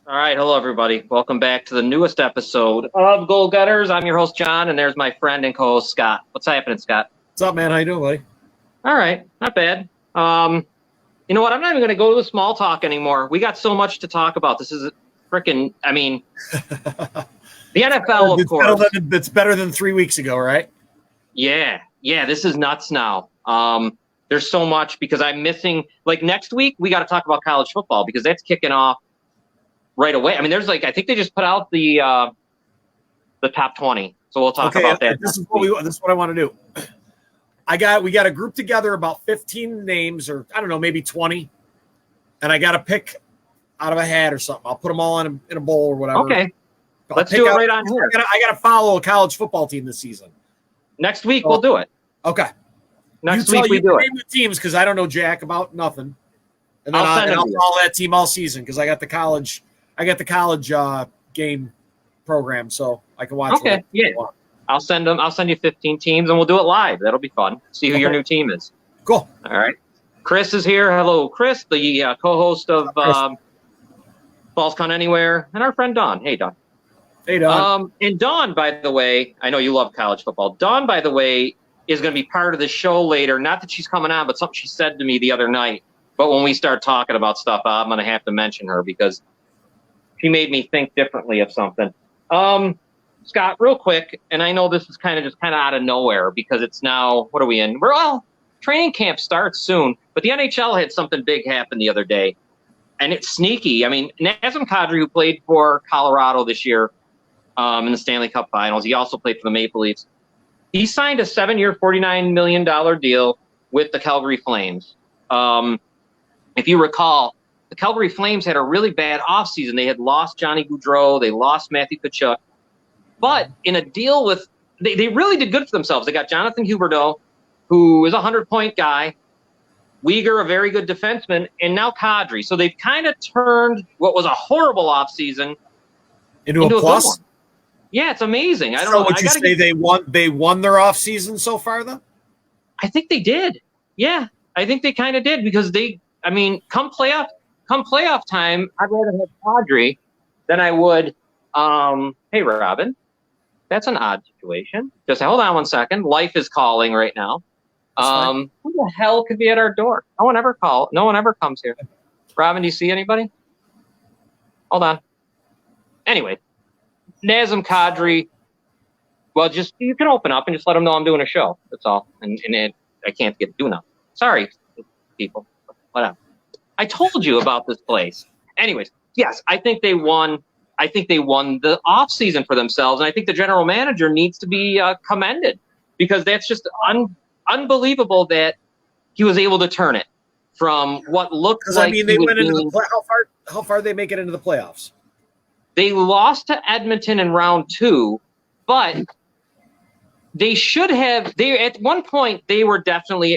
All right, hello everybody. Welcome back to the newest episode of Goal Gutters. I'm your host John, and there's my friend and co-host Scott. What's happening, Scott? What's up, man? How you doing, buddy? All right, not bad. You know what? I'm not even going to go to the small talk anymore. We got so much to talk about. This is freaking. I mean, the NFL, of course. It's better than 3 weeks ago, right? Yeah. This is nuts now. There's so much because I'm missing. Like next week, we got to talk about college football because that's kicking off right away. I mean, there's I think they just put out the top 20, so we'll talk about that. This is what I want to do. We got to group together about 15 names, or I don't know, maybe 20, and I got to pick out of a hat or something. I'll put them all in a bowl or whatever. Okay, let's do it right on here. I got to follow a college football team this season. Next week we'll do it. Okay. Next week we do it. Name the teams because I don't know jack about nothing, and then I'll follow that team all season because I got the college. Game program, so I can watch. Okay, yeah. I'll send you 15 teams, and we'll do it live. That'll be fun. See who your new team is. Cool. All right. Chris is here. Hello, Chris, the co-host of Balls Count Anywhere, and our friend Dawn. Hey, Dawn. Hey, Dawn. And Dawn, by the way, I know you love college football. Dawn, by the way, is going to be part of the show later. Not that she's coming on, but something she said to me the other night. But when we start talking about stuff, I'm going to have to mention her because she made me think differently of something. Scott, real quick, and I know this is kind of out of nowhere because it's now, what are we in? Training camp starts soon, but the NHL had something big happen the other day, and it's sneaky. I mean, Nazem Kadri, who played for Colorado this year in the Stanley Cup Finals, he also played for the Maple Leafs. He signed a 7-year, $49 million deal with the Calgary Flames. If you recall, the Calgary Flames had a really bad offseason. They had lost Johnny Gaudreau. They lost Matthew Tkachuk. But in a deal with – they really did good for themselves. They got Jonathan Huberdeau, who is a 100-point guy, Weegar, a very good defenseman, and now Kadri. So they've kind of turned what was a horrible offseason into a plus? Good one. Yeah, it's amazing. I don't know. Would you say they won their offseason so far, then? I think they did. Yeah, I think they kind of did because come playoff time, I'd rather have Kadri than I would. Hey, Robin, that's an odd situation. Just hold on one second. Life is calling right now. Who the hell could be at our door? No one ever comes here. Robin, do you see anybody? Hold on. Anyway, Nazem Kadri. Well, just you can open up and just let them know I'm doing a show. That's all. And I can't get to do nothing. Sorry, people. Whatever. I told you about this place. Anyways, yes, I think they won. I think they won the offseason for themselves, and I think the general manager needs to be commended because that's just unbelievable that he was able to turn it from what looked like. I mean, they went into the how far did they make it into the playoffs? They lost to Edmonton in round 2, but they should have. At one point they were definitely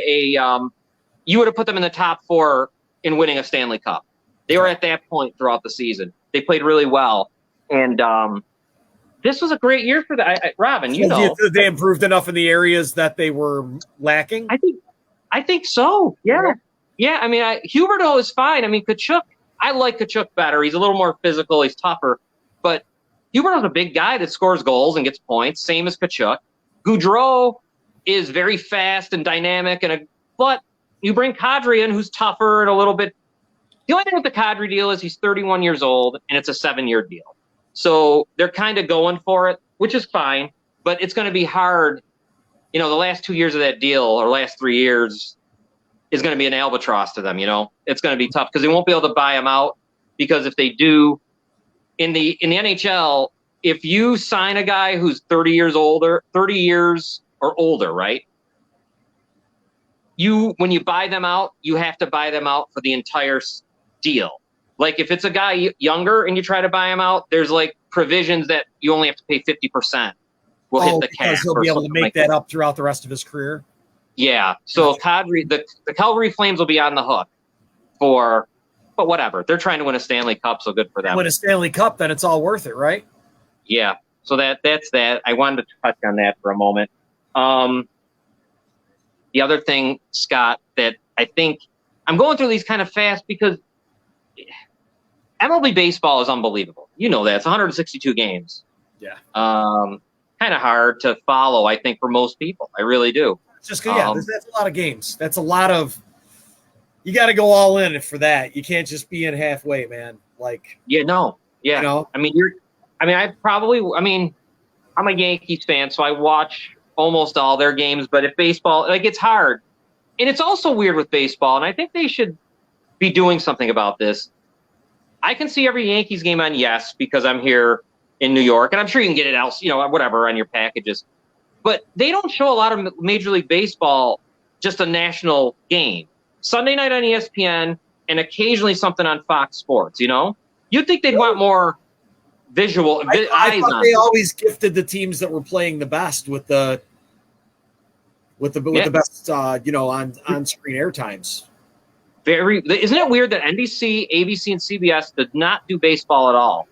you would have put them in the top 4 in winning a Stanley Cup. They were at that point throughout the season. They played really well. And this was a great year for them. Robin, you know. They improved enough in the areas that they were lacking? I think so, yeah. Yeah, I mean, Huberdeau is fine. I mean, Tkachuk, I like Tkachuk better. He's a little more physical. He's tougher. But Huberdeau's a big guy that scores goals and gets points, same as Tkachuk. Gaudreau is very fast and dynamic, but you bring Kadri in, who's tougher and a little bit. The only thing with the Kadri deal is he's 31 years old, and it's a 7-year deal. So they're kind of going for it, which is fine, but it's going to be hard. You know, the last 2 years of that deal, or last 3 years, is going to be an albatross to them, you know. It's going to be tough because they won't be able to buy him out because if they do, in the NHL, if you sign a guy who's 30 years or older, right? When you buy them out, you have to buy them out for the entire deal. Like if it's a guy younger and you try to buy him out, there's like provisions that you only have to pay 50%. Will hit the cap. Because he'll be able to make that up throughout the rest of his career. Yeah. So Kadri, the Calgary Flames will be on the hook but whatever. They're trying to win a Stanley Cup, so good for them. Win a Stanley Cup, then it's all worth it, right? Yeah. So that's that. I wanted to touch on that for a moment. The other thing, Scott, that I think I'm going through these kind of fast because MLB Baseball is unbelievable. You know that. It's 162 games. Yeah. Kind of hard to follow, I think, for most people. I really do. It's just good. That's a lot of games. That's a lot of – you got to go all in for that. You can't just be in halfway, man. Like – Yeah, no. Yeah. You know? I'm a Yankees fan, so I watch almost all their games. But if baseball – like, it's hard. And it's also weird with baseball, and I think they should be doing something about this. I can see every Yankees game on Yes because I'm here in New York, and I'm sure you can get it else, whatever on your packages. But they don't show a lot of Major League Baseball, just a national game. Sunday night on ESPN and occasionally something on Fox Sports, You'd think they'd want more visual eyes on. They always gifted the teams that were playing the best with the best on-screen air times. Isn't it weird that NBC, ABC, and CBS did not do baseball at all?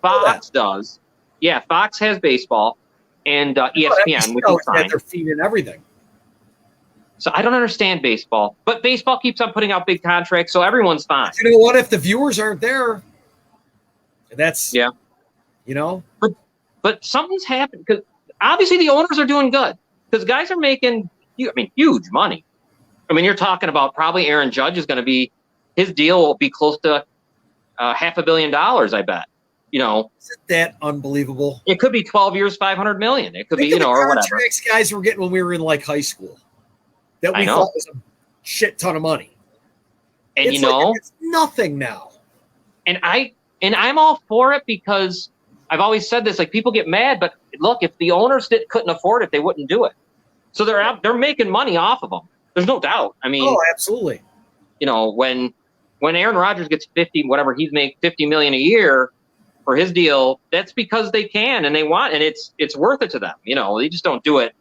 Fox does. Yeah, Fox has baseball, and ESPN, which is fine. Had their feet in everything. So I don't understand baseball, but baseball keeps on putting out big contracts, so everyone's fine. But you know what? If the viewers aren't there, that's But something's happened because obviously the owners are doing good because guys are making huge money. You're talking about probably Aaron Judge is going to be his deal will be close to $500 million. I bet. Isn't that unbelievable? It could be 12 years, $500 million. It could be or whatever. Contracts guys were getting when we were in like high school that we thought was a shit ton of money, and it's nothing now. And I'm all for it because I've always said this. Like people get mad, but look, if the owners couldn't afford it, they wouldn't do it. So they're making money off of them. There's no doubt. Absolutely. When Aaron Rodgers gets 50, whatever he's making $50 million a year for his deal, that's because they can and they want, and it's worth it to them. They just don't do it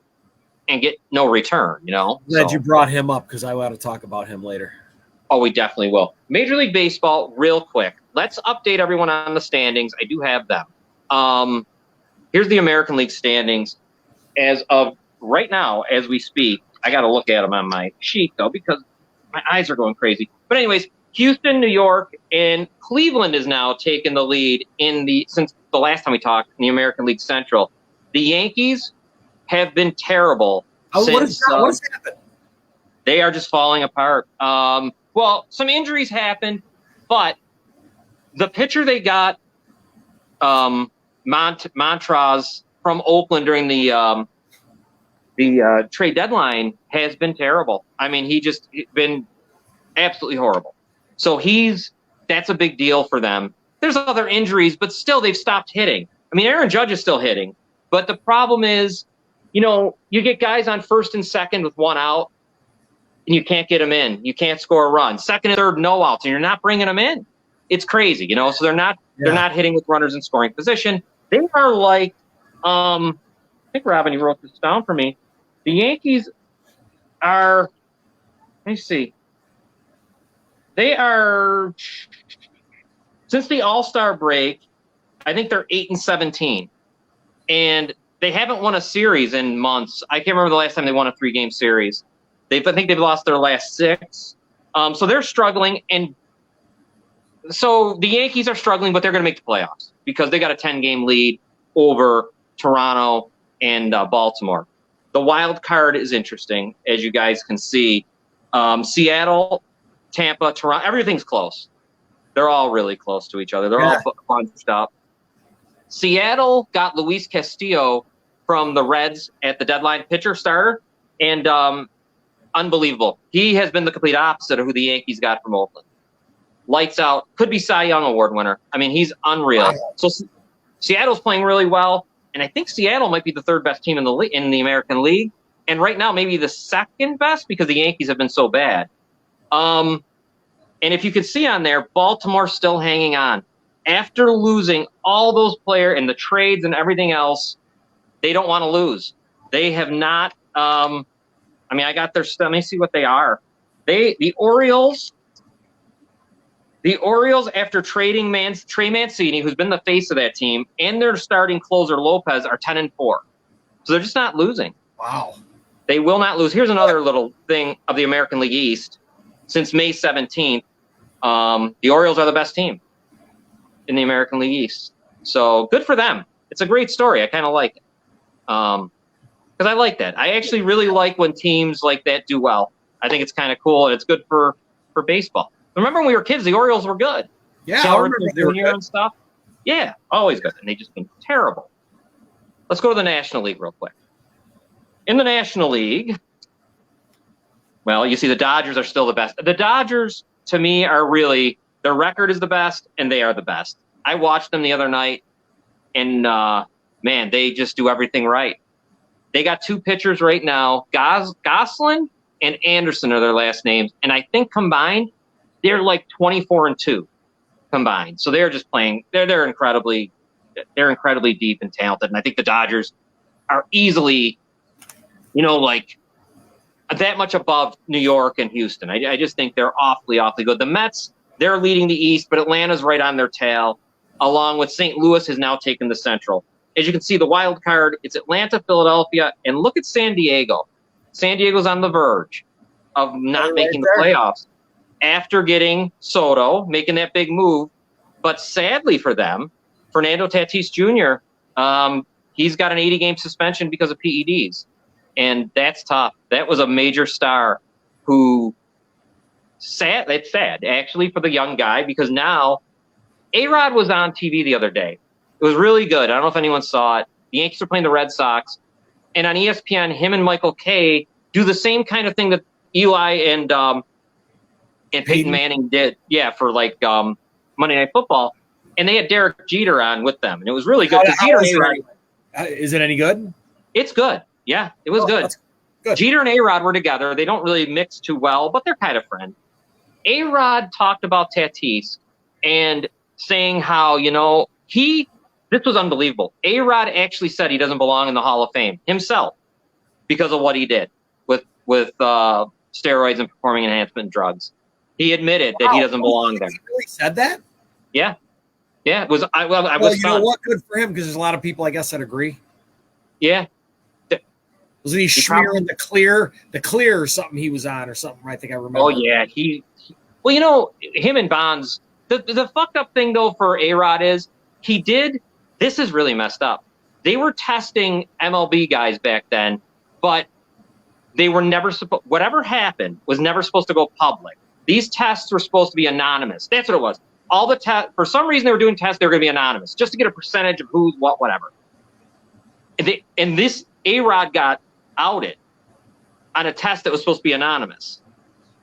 and get no return. Glad you brought him up because I want to talk about him later. Oh, we definitely will. Major League Baseball, real quick. Let's update everyone on the standings. I do have them. Here's the American League standings as of right now, as we speak. I got to look at them on my sheet, though, because my eyes are going crazy. But anyways, Houston, New York, and Cleveland is now taking the lead since the last time we talked in the American League Central. The Yankees have been terrible since. What has happened? They are just falling apart. Well, some injuries happened, but the pitcher they got, Montrose from Oakland during the trade deadline has been terrible. He's just been absolutely horrible. So that's a big deal for them. There's other injuries, but still they've stopped hitting. Aaron Judge is still hitting, but the problem is, you get guys on first and second with one out and you can't get them in. You can't score a run. Second and third, no outs, and you're not bringing them in. It's crazy, so they're not hitting with runners in scoring position. They are like, I think Robin, you wrote this down for me. The Yankees are, let me see. They are, since the All-Star break, I think they're 8-17. And they haven't won a series in months. I can't remember the last time they won a 3-game series. I think they've lost their last 6. So they're struggling. And so the Yankees are struggling, but they're going to make the playoffs because they got a 10-game lead over Toronto and Baltimore. The wild card is interesting, as you guys can see. Seattle, Tampa, Toronto, everything's close. They're all really close to each other. They're all bunched up. Seattle got Luis Castillo from the Reds at the deadline, pitcher starter, and unbelievable. He has been the complete opposite of who the Yankees got from Oakland. Lights out. Could be Cy Young Award winner. He's unreal. Wow. So Seattle's playing really well. And I think Seattle might be the third best team in the American League. And right now, maybe the second best because the Yankees have been so bad. And if you can see on there, Baltimore's still hanging on. After losing all those players and the trades and everything else, they don't want to lose. They have not. I got their. Let me see what they are. The Orioles. The Orioles, after trading Trey Mancini, who's been the face of that team, and their starting closer Lopez, are 10-4. So they're just not losing. Wow. They will not lose. Here's another little thing of the American League East. Since May 17th, The Orioles are the best team in the American League East. So good for them. It's a great story. I kind of like it. Because I like that. I actually really like when teams like that do well. I think it's kind of cool, and it's good for baseball. Remember when we were kids, the Orioles were good. Yeah, I remember they were good. And stuff. Yeah, always good. And they just been terrible. Let's go to the National League real quick. In the National League, well, you see the Dodgers are still the best. The Dodgers, to me, are really, their record is the best, and they are the best. I watched them the other night, and, man, they just do everything right. They got two pitchers right now. Goslin and Anderson are their last names, and I think combined, they're like 24-2 combined. So they're just playing. They're incredibly deep and talented, and I think the Dodgers are easily, like that much above New York and Houston. I just think they're awfully good. The Mets, they're leading the East, but Atlanta's right on their tail, along with St. Louis has now taken the Central. As you can see, the wild card, it's Atlanta, Philadelphia, and look at San Diego. San Diego's on the verge of not making the playoffs after getting Soto, making that big move. But sadly for them, Fernando Tatis Jr., he's got an 80-game suspension because of PEDs. And that's tough. That was a major star who it's sad, actually, for the young guy, because now A-Rod was on TV the other day. It was really good. I don't know if anyone saw it. The Yankees are playing the Red Sox. And on ESPN, him and Michael Kay do the same kind of thing that Eli and Peyton Manning did, for Monday Night Football. And they had Derek Jeter on with them. And it was really good. Is it any good? It's good. Yeah, it was good. Good. Jeter and A-Rod were together. They don't really mix too well, but they're kind of friends. A-Rod talked about Tatis and saying how, this was unbelievable. A-Rod actually said he doesn't belong in the Hall of Fame himself because of what he did with steroids and performing enhancement drugs. He admitted that he doesn't belong there. He really said that? Yeah. Yeah. It was, I was you know what? Good for him, because there's a lot of people, I guess, that agree. Yeah. Wasn't he smearing the clear or something he was on or something? I think I remember. Oh, yeah. Him and Bonds, the fucked up thing, though, for A-Rod is this is really messed up. They were testing MLB guys back then, but they were never supposed, whatever happened was never supposed to go public. These tests were supposed to be anonymous. That's what it was. All the tests, for some reason they were doing tests, they were going to be anonymous, just to get a percentage of who's what, whatever. And this A-Rod got outed on a test that was supposed to be anonymous.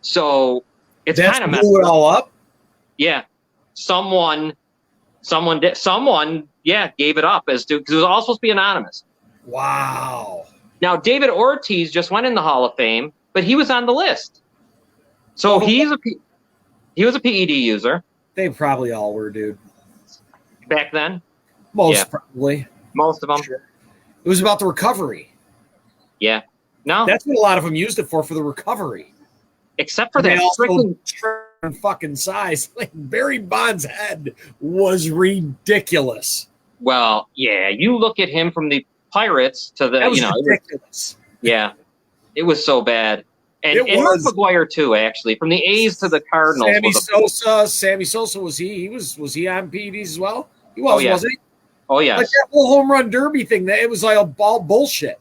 So it's kind of messed blew it all up. Yeah. Someone gave it up because it was all supposed to be anonymous. Wow. Now, David Ortiz just went in the Hall of Fame, but he was on the list. So he was a PED user. They probably all were, dude. Back then? Probably. Most of them. Sure. It was about the recovery. Yeah. No. That's what a lot of them used it for the recovery. Except for that freaking fucking size. Like Barry Bonds' head was ridiculous. Well, yeah. You look at him from the Pirates to the, that was ridiculous. Yeah. It was so bad. And Mark McGwire too, actually, from the A's to the Cardinals. Sammy Sosa, was he on PEDs as well? He was, wasn't he? Oh yeah. Like that whole home run derby thing, it was like all bullshit.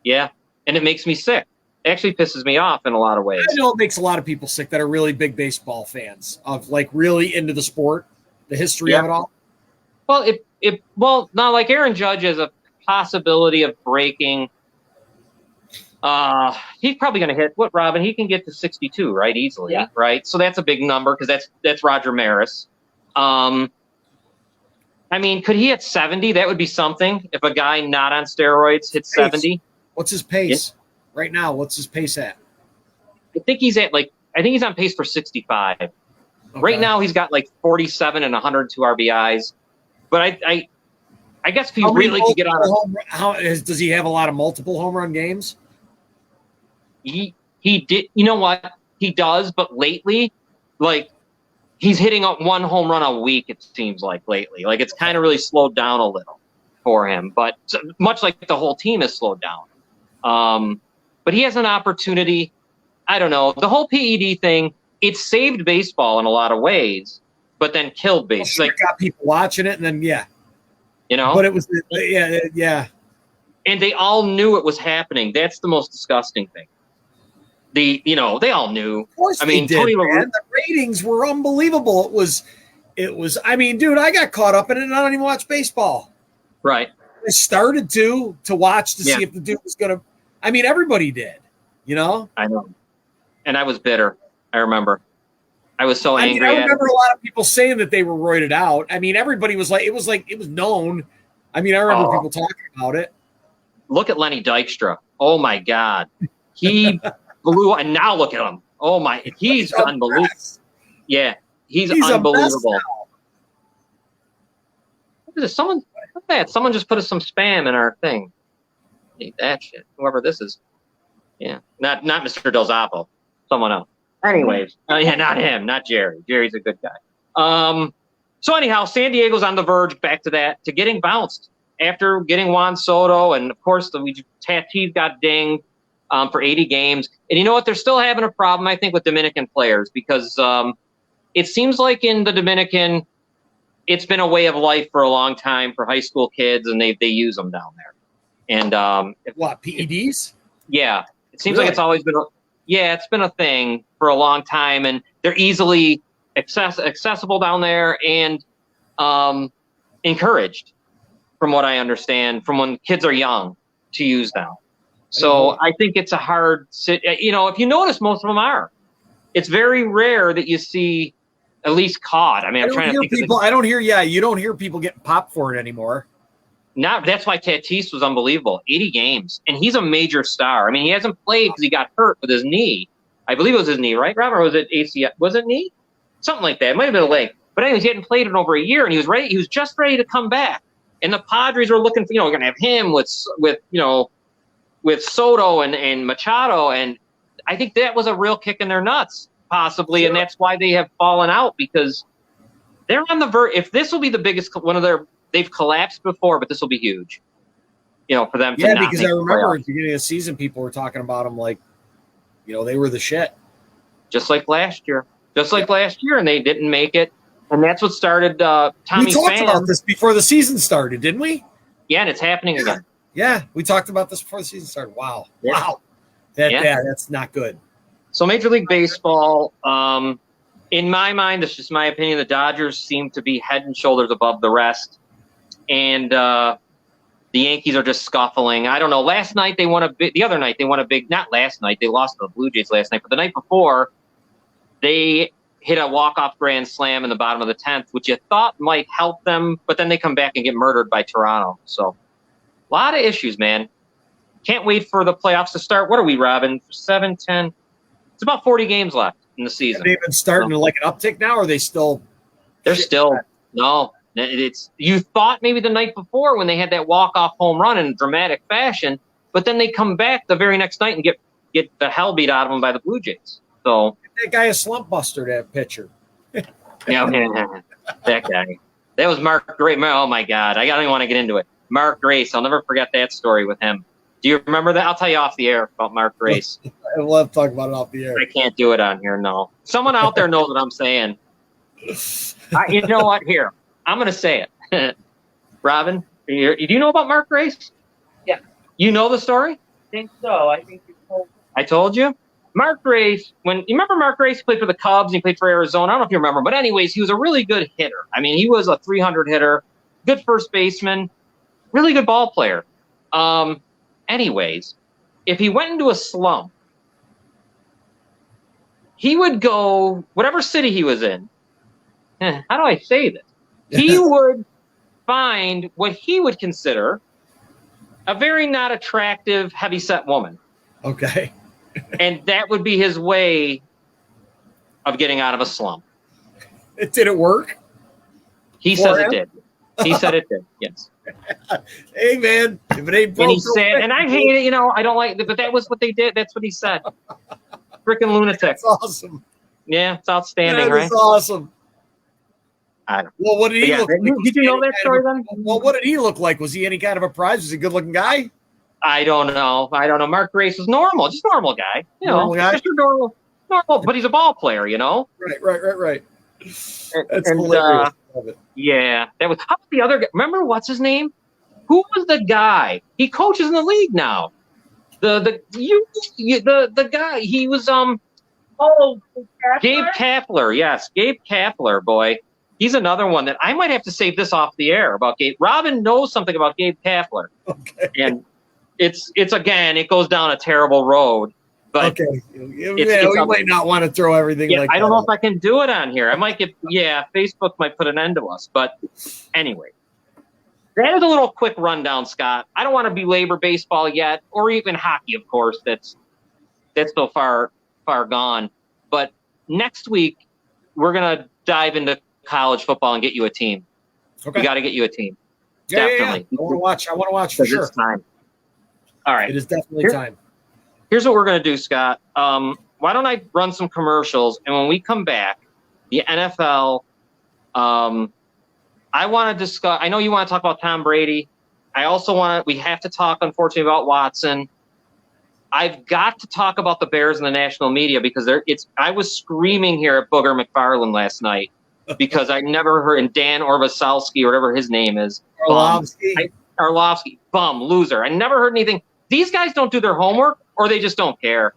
Yeah, and it makes me sick. It actually pisses me off in a lot of ways. I know it makes a lot of people sick that are really big baseball fans of really into the sport, the history of it all. Well, now like Aaron Judge has a possibility of breaking. He's probably going to hit Robin? He can get to 62, right? Easily, right? So that's a big number because that's Roger Maris. I mean, could he hit 70? That would be something. If a guy not on steroids hits 70. What's his pace right now? What's his pace at? I think he's on pace for 65. Okay. Right now, he's got 47 and 102 RBIs. But I guess if he really could get on. Does he have a lot of multiple home run games? He did. You know what? He does, but lately, he's hitting one home run a week, it seems like lately. It's kind of really slowed down a little for him, but much like the whole team has slowed down. But he has an opportunity. I don't know. The whole PED thing, it saved baseball in a lot of ways, but then killed baseball. Like, got people watching it, and then But it was yeah. And they all knew it was happening. That's the most disgusting thing. They all knew. Of course, Tony LaRussa, the ratings were unbelievable. It was. I mean, dude, I got caught up in it, and I don't even watch baseball. Right. I started to watch to see if the dude was going to. I mean, everybody did. I know. And I was bitter. I remember. I was so angry. I remember a lot of people saying that they were roided out. I mean, everybody was like, it was known. I mean, I remember people talking about it. Look at Lenny Dykstra. Oh my God. He blew, and now look at him. Oh my, he's unbelievable. Yeah, he's unbelievable. Look at this. Someone just put some spam in our thing. Need that shit. Whoever this is. Yeah. Not Mr. Del Zoppo. Someone else. Anyways. Not him. Not Jerry. Jerry's a good guy. So anyhow, San Diego's on the verge, back to that, to getting bounced after getting Juan Soto. And of course, Tatis got dinged for 80 games. And you know what? They're still having a problem, I think, with Dominican players, because it seems like in the Dominican, it's been a way of life for a long time for high school kids, and they use them down there. And what, PEDs? Yeah, it seems like it's always been. It's been a thing for a long time, and they're easily accessible down there and encouraged, from what I understand, from when kids are young to use them. So I think it's a hard. If you notice, most of them are. It's very rare that you see at least caught. I mean, I'm trying to think. I don't hear. Yeah, you don't hear people getting popped for it anymore. That's why Tatis was unbelievable. 80 games, and he's a major star. I mean, he hasn't played because he got hurt with his knee. I believe it was his knee, right, Robert? Or was it ACL? Was it knee? Something like that. It might have been a leg. But anyways, he hadn't played in over a year, and he was ready. He was just ready to come back. And the Padres were looking for, we're going to have him with Soto and Machado, and I think that was a real kick in their nuts, possibly, sure. And that's why they have fallen out, because they're on the verge. If this will be the biggest one of their. They've collapsed before, but this will be huge, for them. Yeah, because I remember at the beginning of the season, people were talking about them like, they were the shit. Just like last year. And they didn't make it. And that's what started Tommy Pham. We talked about this before the season started, didn't we? Yeah, and it's happening again. Yeah, we talked about this before the season started. Wow. Yeah. Wow. That's not good. So Major League Baseball, in my mind, it's just my opinion, the Dodgers seem to be head and shoulders above the rest. And the Yankees are just scuffling. I don't know. Last night they won the other night they won a big. Not last night. They lost to the Blue Jays last night. But the night before, they hit a walk-off grand slam in the bottom of the 10th, which you thought might help them. But then they come back and get murdered by Toronto. So a lot of issues, man. Can't wait for the playoffs to start. What are we, Robin? 7, 10. It's about 40 games left in the season. Have they been starting to like an uptick now, or are they still? They're still no. You thought maybe the night before when they had that walk-off home run in dramatic fashion, but then they come back the very next night and get the hell beat out of them by the Blue Jays. So that guy a slump buster, that pitcher. Yeah, that guy. That was Mark Grace. Oh my God, I don't even want to get into it. Mark Grace. I'll never forget that story with him. Do you remember that? I'll tell you off the air about Mark Grace. I love talking about it off the air. I can't do it on here. No, someone out there knows what I'm saying. You know what? Here. I'm going to say it. Robin, do you know about Mark Grace? Yeah. You know the story? I think so. I think you told me. I told you? Mark Grace, you remember Mark Grace played for the Cubs, he played for Arizona. I don't know if you remember, but anyways, he was a really good hitter. I mean, he was a 300 hitter, good first baseman, really good ball player. Anyways, if he went into a slump, he would go, whatever city he was in. How do I say this? He would find what he would consider a very not attractive, heavyset woman. Okay. And that would be his way of getting out of a slump. Did it work? He says it did. He said it did, yes. Hey, man, if it ain't broke, and he said, and I hate it, I don't like it, but that was what they did. That's what he said. Freaking lunatic. That's awesome. Yeah, it's outstanding, right? That's awesome. I don't know. Well, what did he look like? Did you know that story then? Well, what did he look like? Was he any kind of a prize? Was he a good-looking guy? I don't know. Mark Grace was normal, just normal guy. Normal guy? Just a normal normal, but he's a ball player, you know? Right. That's And, hilarious. Love it. yeah, that was how was the other guy? Remember what's his name? Who was the guy? He coaches in the league now. The guy. He was Oh, Gabe Kapler. Yes, Gabe Kapler. Boy, he's another one that I might have to save this off the air about Gabe. Robin knows something about Gabe Kapler, Okay. and it's again it goes down a terrible road. But okay. We might not want to throw everything like that. I don't know if I can do it on here. I might get Facebook might put an end to us. But anyway. That is a little quick rundown, Scott. I don't want to belabor baseball yet, or even hockey, of course. That's so far gone. But next week, we're gonna dive into college football and get you a team. Okay. We got to get you a team. Yeah, Definitely. I want to watch for sure. It's time. All right. It is definitely time. Here's what we're gonna do, Scott. Why don't I run some commercials, and when we come back, the NFL. I want to discuss. I know you want to talk about Tom Brady. I also we have to talk, unfortunately, about Watson. I've got to talk about the Bears in the national media because I was screaming here at Booger McFarland last night because I never heard, and Dan Orvasowski, or whatever his name is. Arlovsky, bum, loser. I never heard anything. These guys don't do their homework or they just don't care.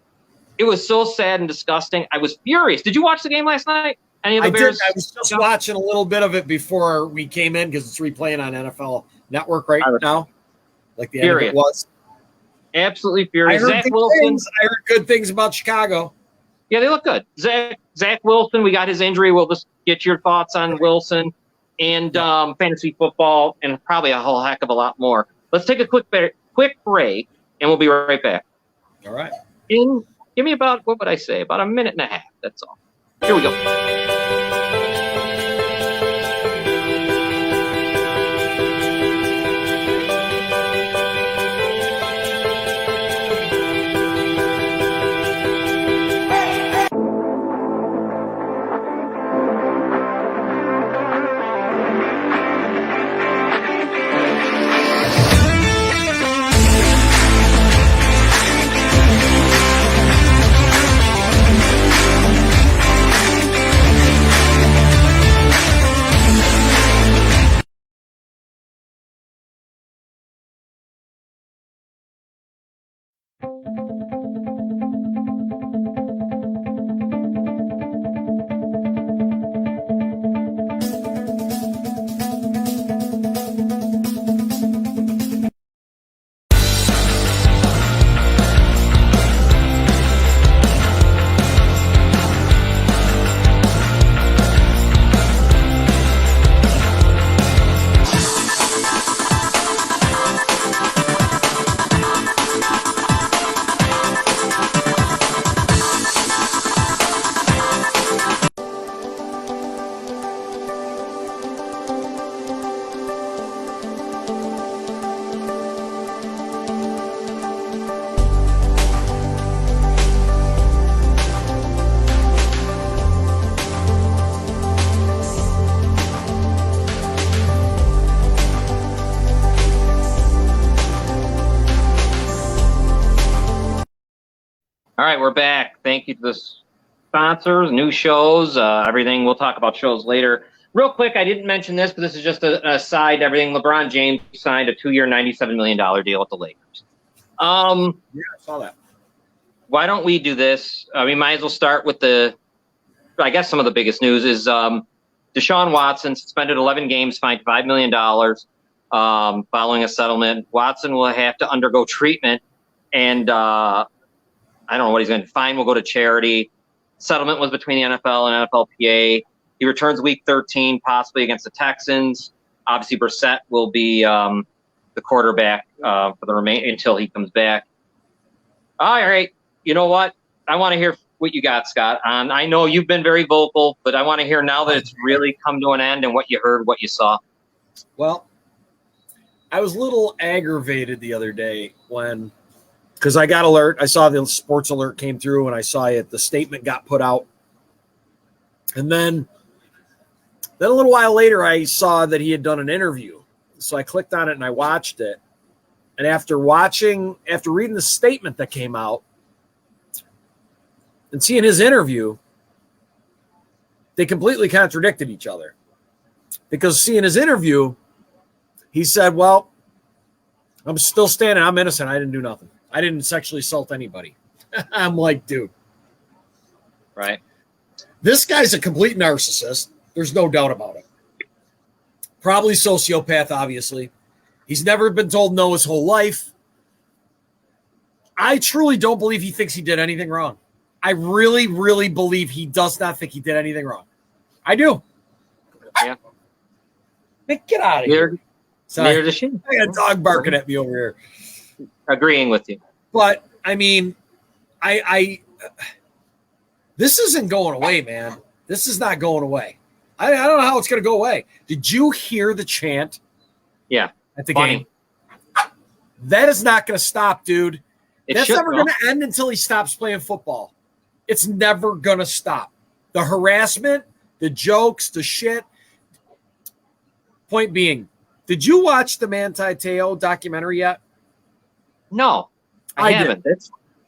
It was so sad and disgusting. I was furious. Did you watch the game last night? Any of the Bears? I was just watching a little bit of it before we came in because it's replaying on NFL Network right now. Like the end of it was. Absolutely furious. I heard good things about Chicago. Yeah, they look good. Zach Wilson, we got his injury. We'll just get your thoughts on Wilson and fantasy football and probably a whole heck of a lot more. Let's take a quick break, and we'll be right back. All right. Give me about, what would I say, about a minute and a half. That's all. Here we go. All right, we're back. Thank you to the sponsors, new shows, everything. We'll talk about shows later. Real quick, I didn't mention this, but this is just an aside to everything. LeBron James signed a 2-year, $97 million deal with the Lakers. Yeah, I saw that. Why don't we do this? We might as well start with I guess some of the biggest news is Deshaun Watson suspended 11 games, fined $5 million following a settlement. Watson will have to undergo treatment, and I don't know what he's going to fine. Will go to charity. Settlement was between the NFL and NFLPA. He returns week 13, possibly against the Texans. Obviously, Brissett will be the quarterback for the until he comes back. All right. You know what? I want to hear what you got, Scott. I know you've been very vocal, but I want to hear now that it's really come to an end and what you heard, what you saw. Well, I was a little aggravated the other day because I got alert. I saw the sports alert came through and I saw it. The statement got put out. And then a little while later, I saw that he had done an interview. So I clicked on it and I watched it. And after reading the statement that came out, and seeing his interview, they completely contradicted each other. Because seeing his interview, he said, well, I'm still standing. I'm innocent. I didn't do nothing. I didn't sexually assault anybody. I'm like, dude. Right. This guy's a complete narcissist. There's no doubt about it. Probably sociopath, obviously. He's never been told no his whole life. I truly don't believe he thinks he did anything wrong. I really, really believe he does not think he did anything wrong. I do. Yeah. Nick, get out of here. Neither does she. I got a dog barking at me over here. Agreeing with you. But, I mean, this isn't going away, man. This is not going away. I don't know how it's going to go away. Did you hear the chant? Yeah. At the game? That is not going to stop, dude. That's never going to end until he stops playing football. It's never going to stop. The harassment, the jokes, the shit. Point being, did you watch the Manti Te'o documentary yet? No, I haven't.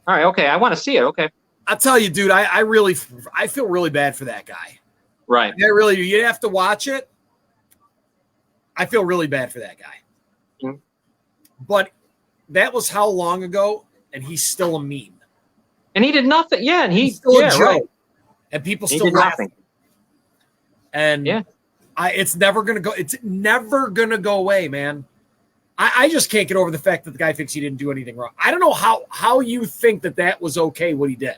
All right, okay. I want to see it. Okay. I'll tell you, dude, I feel really bad for that guy. Right. I really do. You have to watch it. I feel really bad for that guy. Mm-hmm. But that was how long ago, and he's still a meme. And he did nothing. Yeah, and he's still a joke. Right. And people still laughing. And it's never gonna go. It's never gonna go away, man. I just can't get over the fact that the guy thinks he didn't do anything wrong. I don't know how you think that was okay what he did.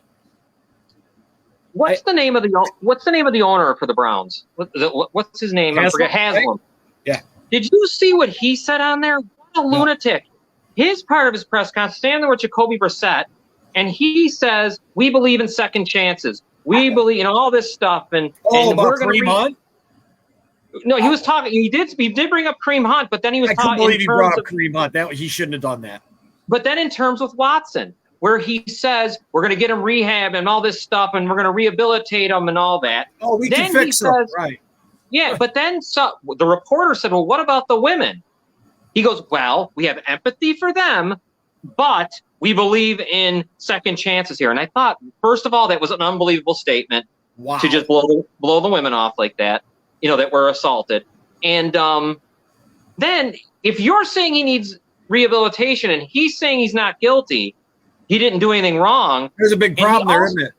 What's the name of the owner for the Browns? What's his name? I forget. Haslam. Yeah. Did you see what he said on there? What a lunatic! His part of his press conference, standing there with Jacoby Brissett, and he says, "We believe in second chances. We believe in all this stuff." And about Kareem Hunt? No, he was talking. He did bring up Kareem Hunt, but then he was talking. I couldn't believe he brought up Kareem Hunt. He shouldn't have done that. But then in terms with Watson, where he says we're going to get him rehab and all this stuff, and we're going to rehabilitate him and all that. Oh, we can fix him, right? Yeah, but then the reporter said, "Well, what about the women?" He goes, "Well, we have empathy for them, but we believe in second chances here." And I thought, first of all, that was an unbelievable statement to just blow the women off like that, that were assaulted. And then if you're saying he needs rehabilitation and he's saying he's not guilty, he didn't do anything wrong. There's a big problem there, isn't it?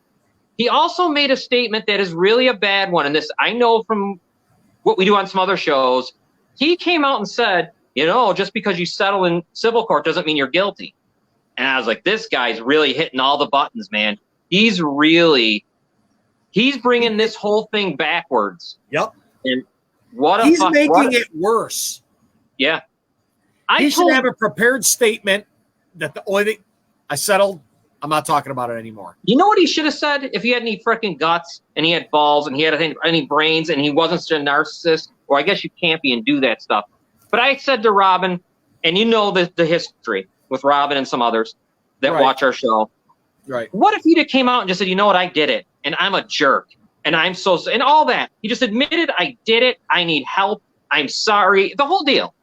He also made a statement that is really a bad one. And this, I know from what we do on some other shows, he came out and said, just because you settle in civil court doesn't mean you're guilty. And I was like, this guy's really hitting all the buttons, man. He's bringing this whole thing backwards. Yep. And he's making it worse. Yeah. He should have a prepared statement that the only thing I settled, I'm not talking about it anymore. You know what he should have said if he had any freaking guts and he had balls and he had any brains and he wasn't such a narcissist? Or I guess you can't be and do that stuff. But I said to Robin, and the history with Robin and some others that watch our show. Right. What if he came out and just said, you know what, I did it, and I'm a jerk, and I'm and all that. He just admitted, I did it, I need help, I'm sorry, the whole deal.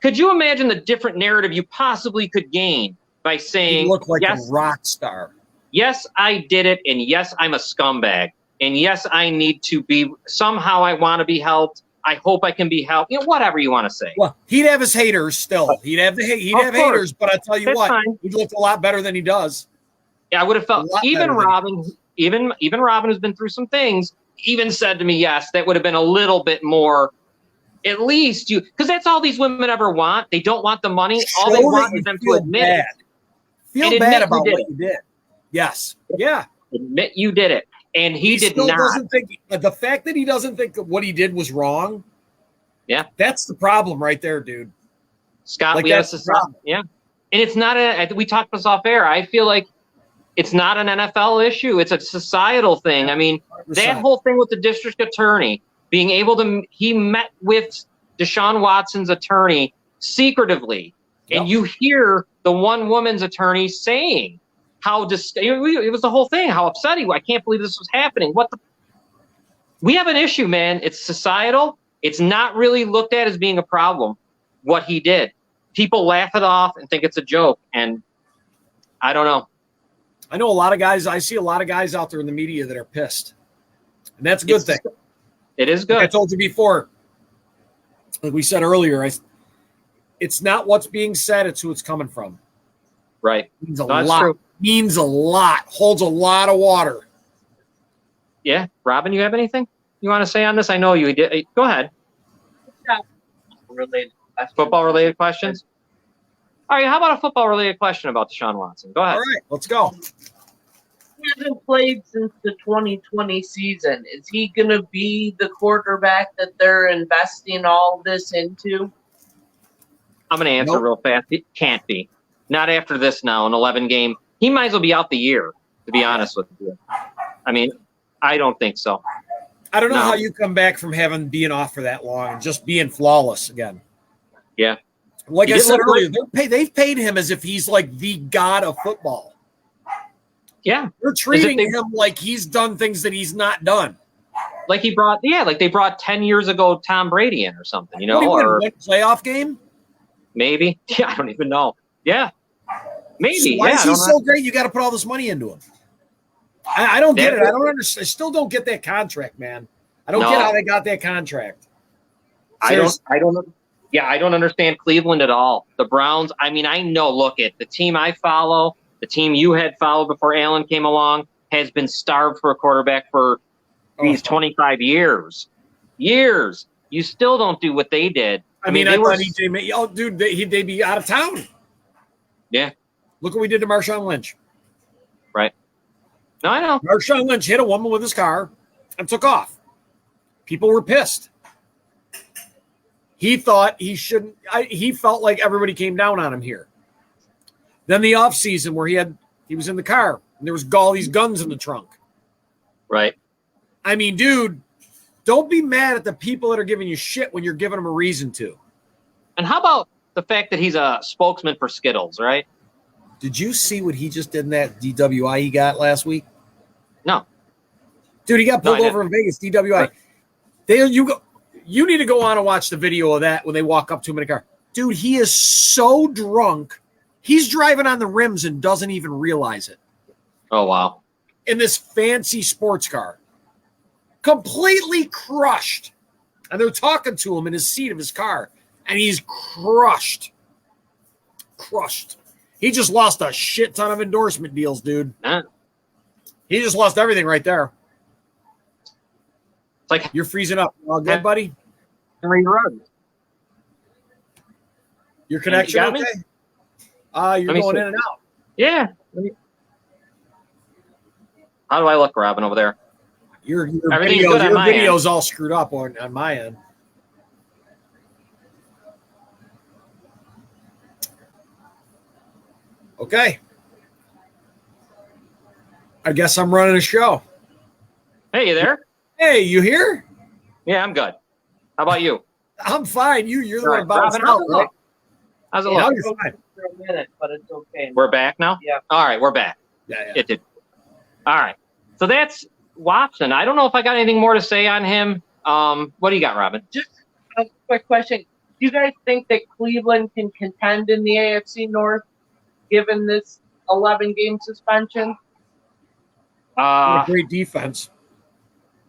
Could you imagine the different narrative you possibly could gain by saying, you look like a rock star. Yes, I did it, and yes, I'm a scumbag, and yes, I need to be, somehow I want to be helped, I hope I can be helped, whatever you want to say. Well, he'd have his haters still. He'd have haters, but I tell you what, he'd look a lot better than he does. Yeah, I would have felt even Robin, even Robin, who's been through some things, even said to me, yes, that would have been a little bit more. At least because that's all these women ever want. They don't want the money. All they want is them to admit it. Feel bad about what you did. Yes. Yeah. Admit you did it. And he did not. Doesn't think, the fact that he doesn't think that what he did was wrong. Yeah. That's the problem right there, dude. Scott, we have a problem. Yeah. And it's not we talked this off air. I feel like it's not an NFL issue. It's a societal thing. I mean, 100%. That whole thing with the district attorney being able to, he met with Deshaun Watson's attorney secretively. Yep. And you hear the one woman's attorney saying how it was the whole thing, how upset he was. I can't believe this was happening. We have an issue, man. It's societal. It's not really looked at as being a problem, what he did. People laugh it off and think it's a joke. And I don't know. I know a lot of guys. I see a lot of guys out there in the media that are pissed, and that's a good thing. It is good. Like I told you before, like we said earlier, it's not what's being said; it's who it's coming from. Right. Means a lot. True. Means a lot. Holds a lot of water. Yeah, Robin, you have anything you want to say on this? I know you did. Go ahead. Football-related questions. All right, how about a football-related question about Deshaun Watson? Go ahead. All right, let's go. He hasn't played since the 2020 season. Is he going to be the quarterback that they're investing all this into? I'm going to answer real fast. It can't be. Not after this now, an 11 game. He might as well be out the year, to be honest with you. I mean, I don't think so. I don't know how you come back from being off for that long and just being flawless again. Yeah. Like I said earlier, they've paid him as if he's like the god of football. Yeah. They're treating him like he's done things that he's not done. Like they brought 10 years ago Tom Brady in or something, you know? Or one playoff game? Maybe. Yeah, I don't even know. Yeah. Maybe. So why is he so great? You got to put all this money into him. I don't get it. I don't understand. I still don't get that contract, man. I don't get how they got that contract. Seriously. I don't understand Cleveland at all. The Browns, I mean, I know, look at the team I follow, the team you had followed before Allen came along, has been starved for a quarterback for these 25 years. Years. You still don't do what they did. I mean, I thought they'd be out of town. Yeah. Look what we did to Marshawn Lynch. Right. No, I know. Marshawn Lynch hit a woman with his car and took off. People were pissed. He thought he shouldn't. He felt like everybody came down on him here. Then the offseason where he was in the car and there was all these guns in the trunk. Right. I mean, dude, don't be mad at the people that are giving you shit when you're giving them a reason to. And how about the fact that he's a spokesman for Skittles, right? Did you see what he just did in that DWI he got last week? No. Dude, he got pulled over in Vegas, DWI. You need to go on and watch the video of that when they walk up to him in a car. Dude, he is so drunk. He's driving on the rims and doesn't even realize it. Oh, wow. In this fancy sports car. Completely crushed. And they're talking to him in his seat of his car. And he's crushed. Crushed. He just lost a shit ton of endorsement deals, dude. He just lost everything right there. It's like you're freezing up. All good, buddy? Henry Ruggs. Your connection okay? You're going in and out. Yeah. How do I look, Robin, over there? Your video's all screwed up on my end. Okay. I guess I'm running a show. Hey, you there? Hey, you here? Yeah, I'm good. How about you? I'm fine. You're the one about out, right? How's it look? You're fine. For a minute, but it's okay. We're back now? Yeah. All right, we're back. Yeah. It did. All right. So that's Watson. I don't know if I got anything more to say on him. What do you got, Robin? Just a quick question. Do you guys think that Cleveland can contend in the AFC North given this 11-game suspension? Great defense.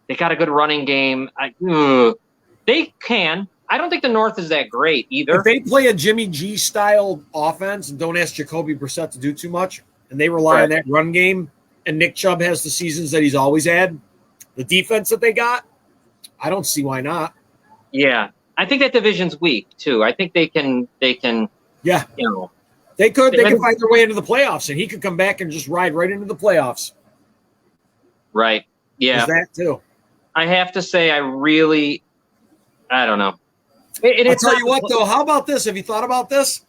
They got a good running game. They can. I don't think the North is that great either. If they play a Jimmy G style offense and don't ask Jacoby Brissett to do too much, and they rely on that run game, and Nick Chubb has the seasons that he's always had, the defense that they got, I don't see why not. Yeah, I think that division's weak too. I think they can. Yeah, you know, they could find their way into the playoffs, and he could come back and just ride right into the playoffs. Right. Yeah. There's that too. I have to say, I don't know. I'll tell you what, though. How about this? Have you thought about this?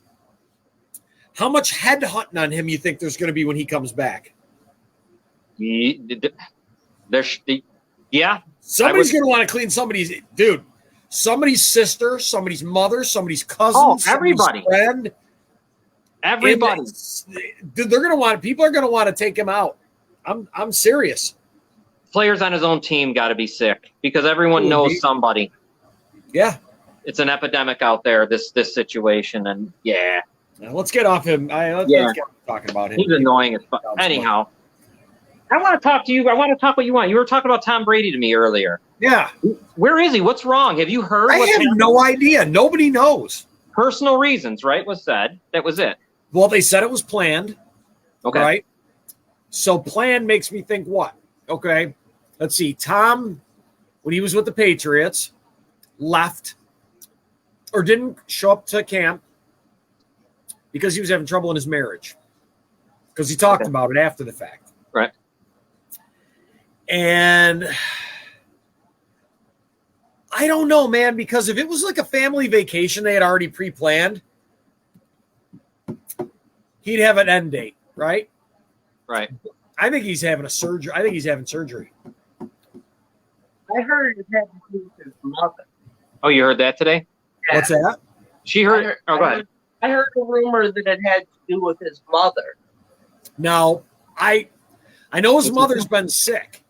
How much head hunting on him you think there's going to be when he comes back? Yeah. Somebody's going to want to clean somebody's sister, somebody's mother, somebody's cousin, everybody. Somebody's friend. Everybody. People are going to want to take him out. I'm serious. Players on his own team got to be sick because everyone knows somebody. Yeah. It's an epidemic out there, this situation, and Now, let's get off him. Let's get talking about him. He's annoying as fuck. Anyhow, I want to talk to you. I want to talk what you want. You were talking about Tom Brady to me earlier. Yeah. Where is he? What's wrong? Have you heard? I have no idea. Nobody knows. Personal reasons, right, was said. That was it. Well, they said it was planned. Okay. Right? So planned makes me think what? Okay. Let's see. Tom, when he was with the Patriots, left or didn't show up to camp because he was having trouble in his marriage. Because he talked about it after the fact. Right. And I don't know, man, because if it was like a family vacation they had already pre-planned, he'd have an end date, right? Right. I think he's having a surgery. I think he's having surgery. I heard it had to do with his mother. Oh, you heard that today? Yeah. What's that? She heard. Oh, go ahead. I heard a rumor that it had to do with his mother. Now, I know his mother's been sick.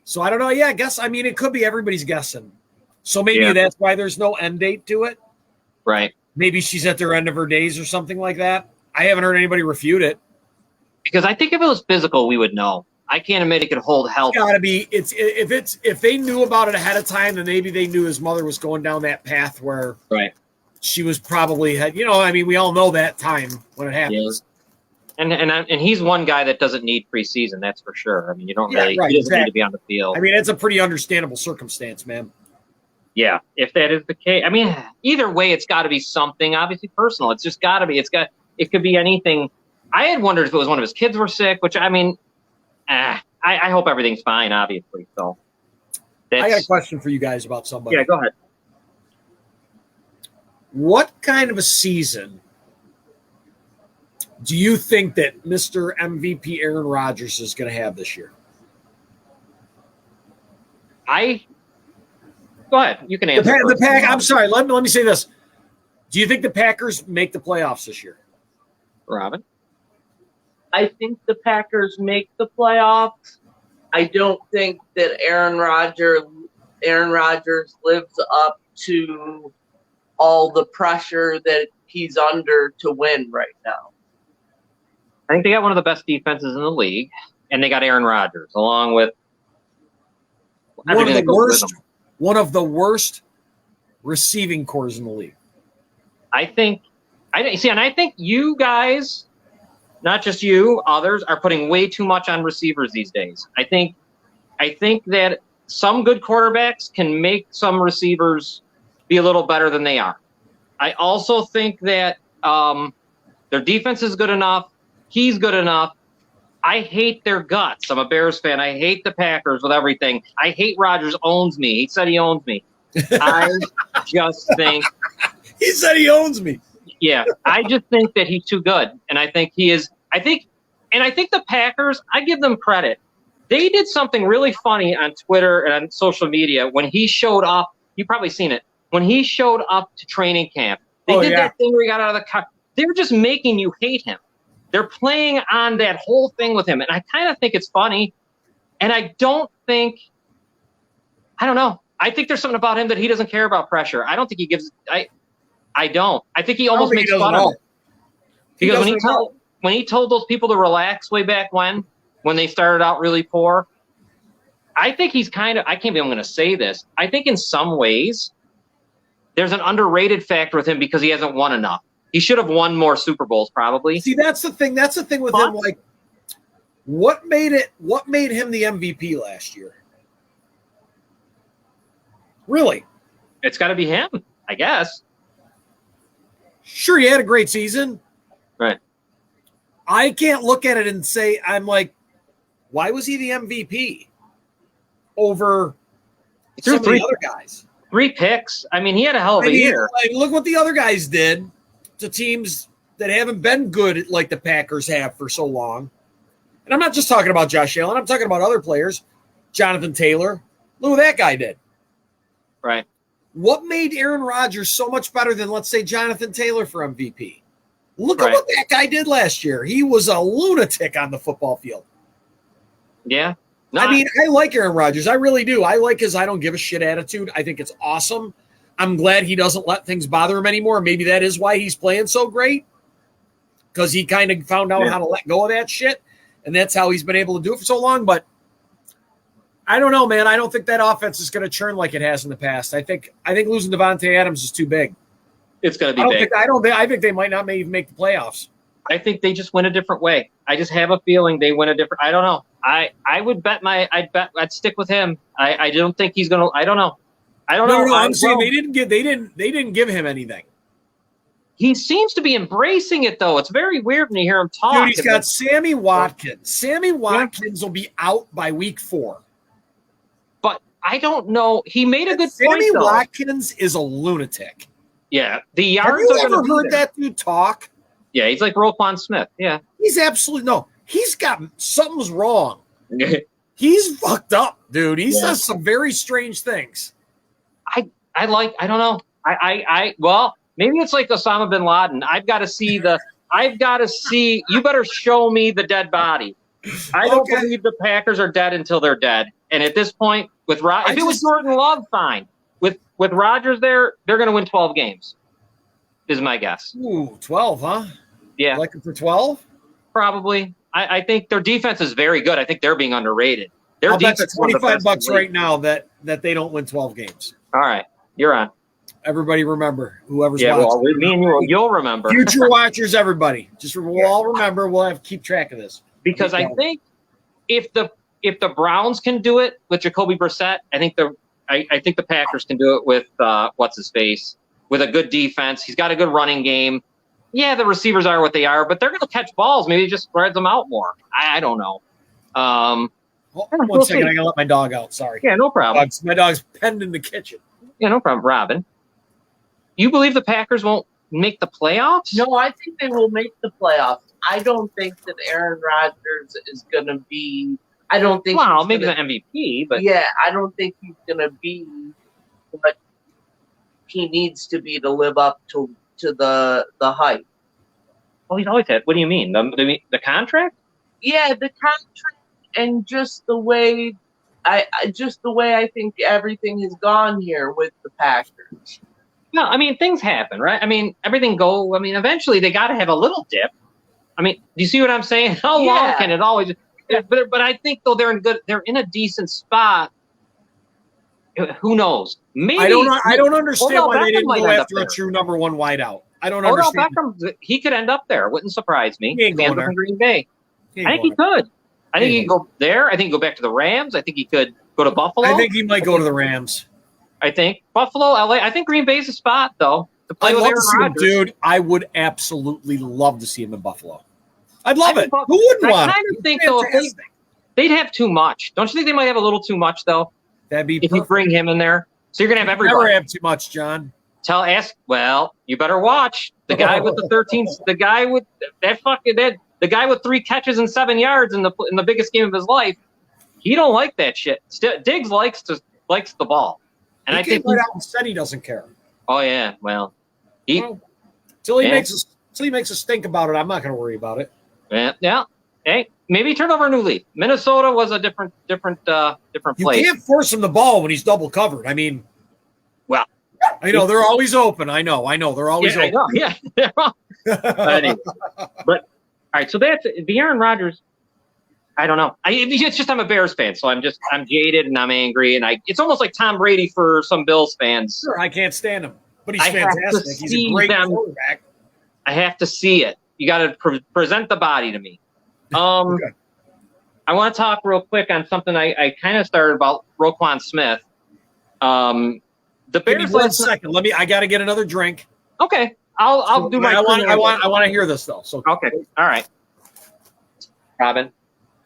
So I don't know. Yeah, I guess. I mean, it could be everybody's guessing. So maybe that's why there's no end date to it. Right. Maybe she's at their end of her days or something like that. I haven't heard anybody refute it. Because I think if it was physical, we would know. I can't admit it could hold health. It's gotta be. If they knew about it ahead of time, then maybe they knew his mother was going down that path where she was probably had. You know, I mean, we all know that time when it happens. Yeah. And he's one guy that doesn't need preseason. That's for sure. I mean, you don't really. He doesn't need to be on the field. I mean, it's a pretty understandable circumstance, man. Yeah, if that is the case. I mean, either way, it's got to be something obviously personal. It's just got to be. It could be anything. I had wondered if it was one of his kids were sick, which I mean, I hope everything's fine, obviously. So, I got a question for you guys about somebody. Yeah, go ahead. What kind of a season do you think that Mr. MVP Aaron Rodgers is going to have this year? Go ahead. You can answer. I'm sorry. Let me say this. Do you think the Packers make the playoffs this year? Robin? I think the Packers make the playoffs. I don't think that Aaron Rodgers lives up to all the pressure that he's under to win right now. I think they got one of the best defenses in the league, and they got Aaron Rodgers along with one of the worst receiving corps in the league. I think you guys, not just you, others are putting way too much on receivers these days. I think that some good quarterbacks can make some receivers be a little better than they are. I also think that their defense is good enough. He's good enough. I hate their guts. I'm a Bears fan. I hate the Packers with everything. I hate Rodgers owns me. He said he owns me. I just think he said he owns me. Yeah, I just think that he's too good, and I think he is. I think the Packers. I give them credit. They did something really funny on Twitter and on social media when he showed up. You've probably seen it. When he showed up to training camp, they did that thing where he got out of the car. They're just making you hate him. They're playing on that whole thing with him, and I kind of think it's funny. And I don't know. I think there's something about him that he doesn't care about pressure. I don't think he gives. I don't. I think he almost makes fun of it. Because when he told those people to relax way back when they started out really poor, I think he's kind of. I can't believe I'm going to say this. I think in some ways there's an underrated factor with him because he hasn't won enough. He should have won more Super Bowls, probably. See, that's the thing. That's the thing with him. Like, what made him the MVP last year? Really? It's got to be him, I guess. Sure, he had a great season. Right. I can't look at it and say, I'm like, why was he the MVP over some of the other guys? 3 picks. I mean, he had a hell of a year. Like, look what the other guys did to teams that haven't been good like the Packers have for so long. And I'm not just talking about Josh Allen. I'm talking about other players. Jonathan Taylor. Look what that guy did. Right. What made Aaron Rodgers so much better than, let's say, Jonathan Taylor for MVP? Look at what that guy did last year. He was a lunatic on the football field. Yeah. No, I mean, I like Aaron Rodgers. I really do. I like his I don't give a shit attitude. I think it's awesome. I'm glad he doesn't let things bother him anymore. Maybe that is why he's playing so great, because he kind of found out how to let go of that shit. and that's how he's been able to do it for so long. But I don't know, man. I don't think that offense is going to churn like it has in the past. I think losing Devontae Adams is too big. It's going to be big. I think they might not even make the playoffs. I think they just win a different way. I just have a feeling they win a different. I don't know. I would bet I'd stick with him. I don't think he's going to. I don't know. No, I'm saying they didn't give him anything. He seems to be embracing it, though. It's very weird when you hear him talk. Dude, he's got Sammy Watkins. Sammy Watkins will be out by week 4. But I don't know. He made a good point, Sammy though. Watkins is a lunatic. Yeah, the yards. Have you ever heard that dude talk? Yeah, he's like Roquan Smith. Yeah, he's absolutely no. He's got something's wrong. He's fucked up, dude. He says some very strange things. I don't know. Well, maybe it's like Osama bin Laden. I've got to see. You better show me the dead body. I don't believe the Packers are dead until they're dead. And at this point, with if it was Jordan Love, fine. With Rodgers there, they're going to win 12 games. Is my guess. Ooh, 12, huh? Yeah. Like it for 12? Probably. I think their defense is very good. I think they're being underrated. Their I'll bet defense $25 right now that they don't win 12 games. All right. You're on. Everybody remember, whoever's watching. Well, me and you'll remember. Future watchers, everybody. We'll all remember. We'll have to keep track of this. Because I think if the Browns can do it with Jacoby Brissett, I think the Packers can do it with what's his face, with a good defense. He's got a good running game. Yeah, the receivers are what they are, but they're going to catch balls. Maybe it just spreads them out more. I don't know. One second, I got to let my dog out. Sorry. Yeah, no problem. My dog's penned in the kitchen. Yeah, no problem. Robin, you believe the Packers won't make the playoffs? No, I think they will make the playoffs. I don't think that Aaron Rodgers is going to be. I don't think. Well, maybe the MVP, but yeah, I don't think he's going to be what he needs to be to live up to the hype. Well, he's always had. What do you mean? The contract? Yeah, the contract and just the way I think everything has gone here with the Packers. No, I mean things happen, right? I mean eventually they got to have a little dip. I mean, do you see what I'm saying? How long can it always? Yeah. But I think though they're in a decent spot. Who knows? Maybe I don't understand why they didn't go after a true number 1 wideout. I don't understand. Beckham, he could end up there. Wouldn't surprise me. He ain't going there. Green Bay. I think he could. I think he could go there. I think he could go back to the Rams. I think he could go to Buffalo. I think he might go to the Rams. I think Buffalo, LA. I think Green Bay's a spot though to play with Aaron Rodgers. Dude, I would absolutely love to see him in Buffalo. I'd love it. Who wouldn't want it? I kind of think though they'd have too much. Don't you think they might have a little too much though? That'd be if you bring him in there. So you're gonna have everybody. Never have too much, John. Well, you better watch the guy with the 13. The guy with the guy with 3 catches and 7 yards in the biggest game of his life. He don't like that shit. Diggs likes the ball, and I think right out and said he doesn't care. Oh yeah, well, till he makes us think about it. I'm not going to worry about it. Yeah. Hey, maybe turn over a new leaf. Minnesota was a different place. You can't force him the ball when he's double covered. I mean, well, I know they're always open. I know they're always open. I know. Yeah. But all right, so that's the Aaron Rodgers. I don't know. It's just I'm a Bears fan, so I'm jaded and I'm angry, and it's almost like Tom Brady for some Bills fans. Sure, I can't stand him, but he's fantastic. He's a great quarterback. I have to see it. You got to present the body to me. Okay. I want to talk real quick on something I kind of started about Roquan Smith. The Bears. Give me 1 second. I got to get another drink. Okay, I'll do my. I want to hear this though. So okay, all right, Robin.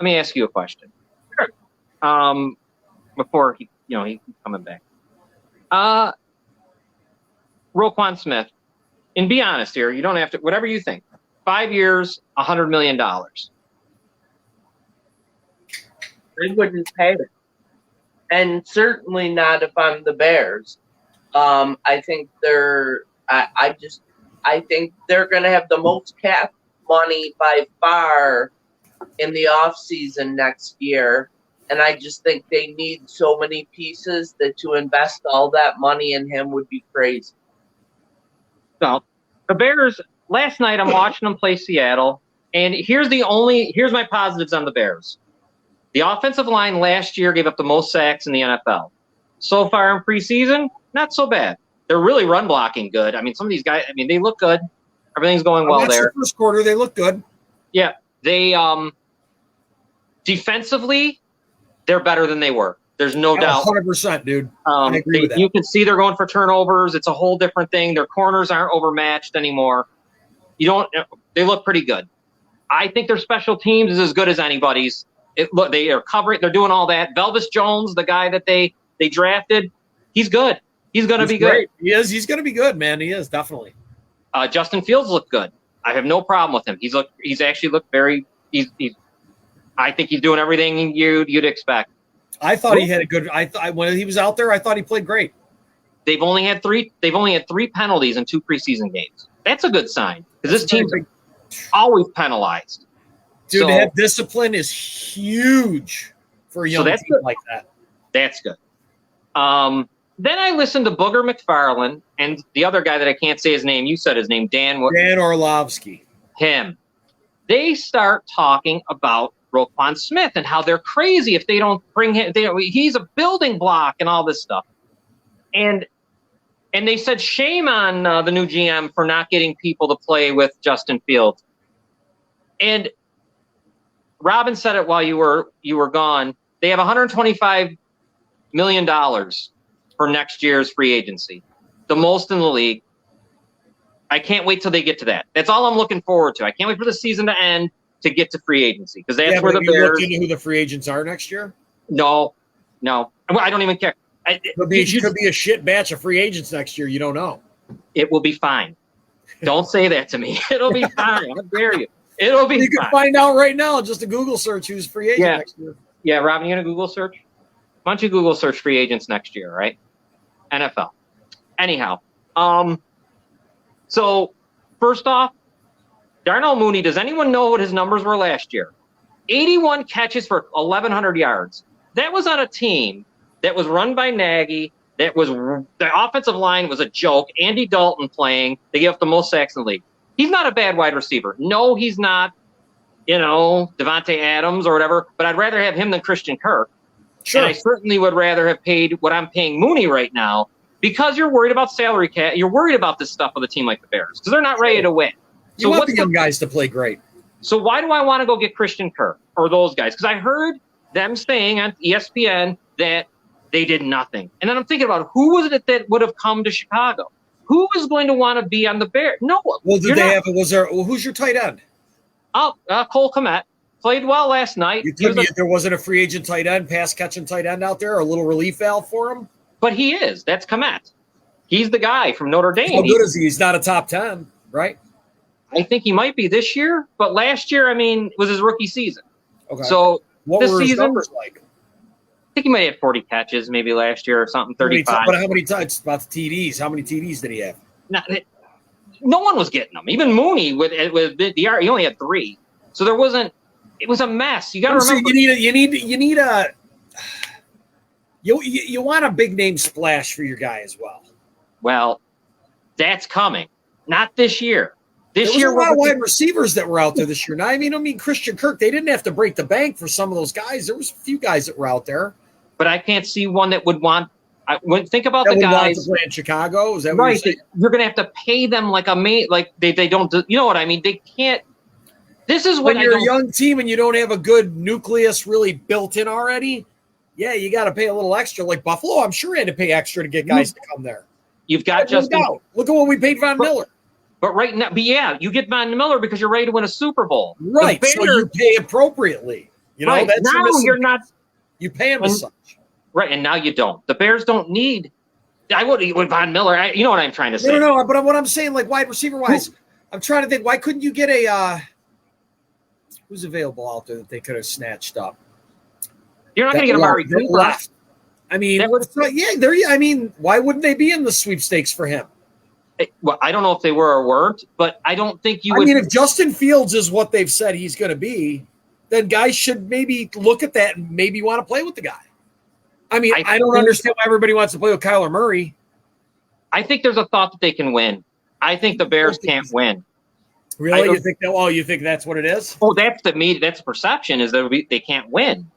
Let me ask you a question. Sure. Before he's coming back. Roquan Smith, and be honest here. You don't have to. Whatever you think. 5 years, $100 million. They wouldn't pay it, and certainly not if I'm the Bears. I think I think they're going to have the most cap money by far in the off season next year, and I just think they need so many pieces that to invest all that money in him would be crazy. So the Bears. Last night I'm watching them play Seattle. And here's my positives on the Bears. The offensive line last year gave up the most sacks in the NFL. So far in preseason, not so bad. They're really run blocking good. I mean, some of these guys, they look good. Everything's going well there. The first quarter, they look good. Yeah. They defensively, they're better than they were. There's no doubt. 100%, dude. I agree with that. You can see they're going for turnovers. It's a whole different thing. Their corners aren't overmatched anymore. They look pretty good. I think their special teams is as good as anybody's. They are covering. They're doing all that. Velvis Jones, the guy that they drafted, he's good. He's going to be great. good. He is. He's going to be good, man. He is definitely. Justin Fields looked good. I have no problem with him. He's actually looked very. I think he's doing everything you'd expect. I thought he had a good. When he was out there, I thought he played great. They've only had three penalties in 2 preseason games. That's a good sign because this team's always penalized. Dude, to have discipline is huge for a young team like that. That's good. Then I listened to Booger McFarland and the other guy that I can't say his name. You said his name, Dan Orlovsky. Him. They start talking about Roquan Smith and how they're crazy if they don't bring him. He's a building block and all this stuff. And they said shame on the new GM for not getting people to play with Justin Fields. And Robin said it while you were gone. They have $125 million for next year's free agency, the most in the league. I can't wait till they get to that. That's all I'm looking forward to. I can't wait for the season to end to get to free agency because that's where the Bears. Do you know who the free agents are next year? No. I don't even care. It could be a shit batch of free agents next year. You don't know. It will be fine. Don't say that to me. It'll be fine. How dare you? It'll be fine. You can find out right now. Just a Google search who's free agent next year. Yeah, Robin, you gonna Google search? Why don't you Google search free agents next year, right? NFL. Anyhow, so first off, Darnell Mooney, does anyone know what his numbers were last year? 81 catches for 1,100 yards. That was on a team that was run by Nagy. The offensive line was a joke. Andy Dalton playing. They gave up the most sacks in the league. He's not a bad wide receiver. No, he's not, Devontae Adams or whatever, but I'd rather have him than Christian Kirk. Sure. And I certainly would rather have paid what I'm paying Mooney right now because you're worried about salary cap. You're worried about this stuff with a team like the Bears because they're not ready to win. You want the young guys to play great. So why do I want to go get Christian Kirk or those guys? Because I heard them saying on ESPN that they did nothing. And then I'm thinking about who was it that would have come to Chicago? Who is going to want to be on the Bears? No one. Well, who's your tight end? Cole Kmet. Played well last night. There wasn't a free agent tight end, pass catching tight end out there, a little relief valve for him? But he is. That's Kmet. He's the guy from Notre Dame. How good is he? He's not a top 10, right? I think he might be this year, but last year, was his rookie season. Okay. So what were his numbers like? I think he might have 40 catches maybe last year or something, 35. But how many times? About the TDs. How many TDs did he have? No one was getting them. Even Mooney with he only had 3. So there wasn't. It was a mess. You got to remember. You want a big name splash for your guy as well. Well, that's coming. Not this year. There was a lot of wide receivers that were out there this year. Now, I mean, Christian Kirk, they didn't have to break the bank for some of those guys. There was a few guys that were out there. But I can't see one that would want – think about that the guys – to play in Chicago? Is that right, what you're going to have to pay them like they don't – you know what I mean? They can't – this is what when you're a young team and you don't have a good nucleus really built in already, yeah, you got to pay a little extra. Like Buffalo, I'm sure had to pay extra to get guys to come there. You've got Justin – Look at what we paid Von Miller. But right now, you get Von Miller because you're ready to win a Super Bowl. Right, Bears, so you pay appropriately. Right. That's now you're not. You pay him as such. Right, and now you don't. The Bears don't need. I would with Von Miller. You know what I'm trying to say. No. But what I'm saying, like wide receiver wise, I'm trying to think. Why couldn't you get a? Who's available out there that they could have snatched up? You're not going to get Amari Cooper. I mean, why wouldn't they be in the sweepstakes for him? Well, I don't know if they were or weren't, but I don't think you would. I mean, if Justin Fields is what they've said he's going to be, then guys should maybe look at that and maybe want to play with the guy. I mean, I don't understand why everybody wants to play with Kyler Murray. I think there's a thought that they can win. I think the Bears can't win. Really? You think that? Oh, you think that's what it is? Oh, that's the perception is that they can't win.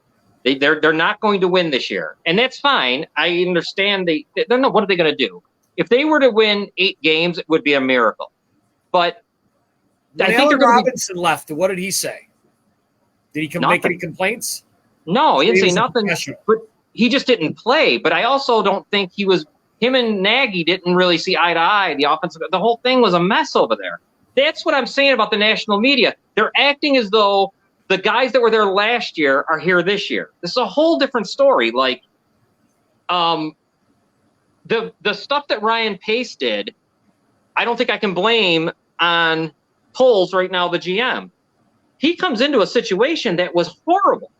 They're not going to win this year, and that's fine. I understand they don't know what are they going to do. If they were to win 8 games, it would be a miracle. But when I think Alan Robinson left, what did he say? Did he make any complaints? No, he didn't say nothing. But he just didn't play. But I also don't think him and Nagy didn't really see eye to eye. The whole thing was a mess over there. That's what I'm saying about the national media. They're acting as though the guys that were there last year are here this year. This is a whole different story. Like, the stuff that Ryan Pace did, I don't think I can blame on Poles right now, the GM. He comes into a situation that was horrible.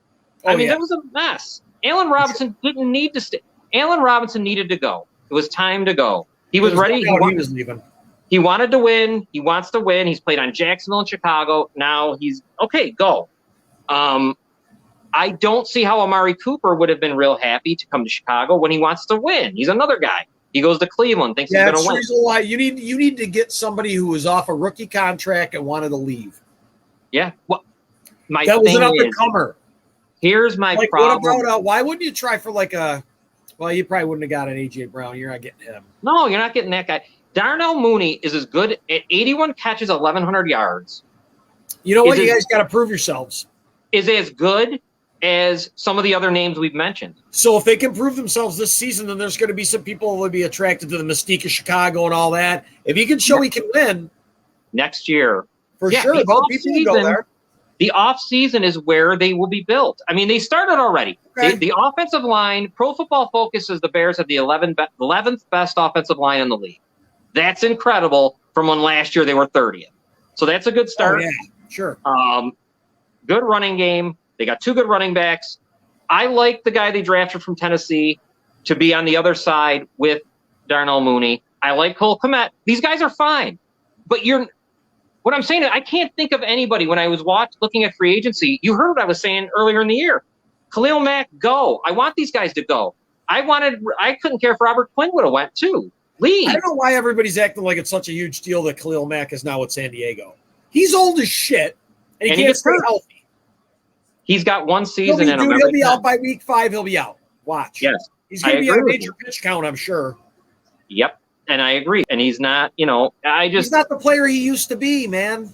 That was a mess. Alan Robinson didn't need to stay. Alan Robinson needed to go. It was time to go. He was ready. He was leaving. He wanted to win. He wants to win. He's played on Jacksonville and Chicago. Now he's okay. Go. I don't see how Amari Cooper would have been real happy to come to Chicago when he wants to win. He's another guy. He goes to Cleveland, thinks he's going to win. You need to get somebody who was off a rookie contract and wanted to leave. Yeah. Well, that was an up-and-comer. Here's my problem. What about, why wouldn't you try for well, you probably wouldn't have got an A.J. Brown. You're not getting him. No, you're not getting that guy. Darnell Mooney is as good at 81 catches, 1,100 yards. You know what? You guys got to prove yourselves. Is as good as some of the other names we've mentioned. So if they can prove themselves this season, then there's going to be some people who will be attracted to the mystique of Chicago and all that. If he can show he can win next year, for sure, people will go there. The offseason is where they will be built. I mean, they started already. Okay. The offensive line, Pro Football Focus says the Bears have the 11th best offensive line in the league. That's incredible from when last year they were 30th. So that's a good start. Oh, yeah, sure. Good running game. They got 2 good running backs. I like the guy they drafted from Tennessee to be on the other side with Darnell Mooney. I like Cole Kmet. These guys are fine. But what I'm saying is I can't think of anybody when I was looking at free agency. You heard what I was saying earlier in the year. Khalil Mack, go. I want these guys to go. I couldn't care if Robert Quinn would have went too. Leave. I don't know why everybody's acting like it's such a huge deal that Khalil Mack is now with San Diego. He's old as shit, and he can't stay healthy. He's got 1 season in him. He'll be out by week 5. He'll be out. Watch. Yes. He's going to be on a major pitch count, I'm sure. Yep. And I agree. And he's not, he's not the player he used to be, man.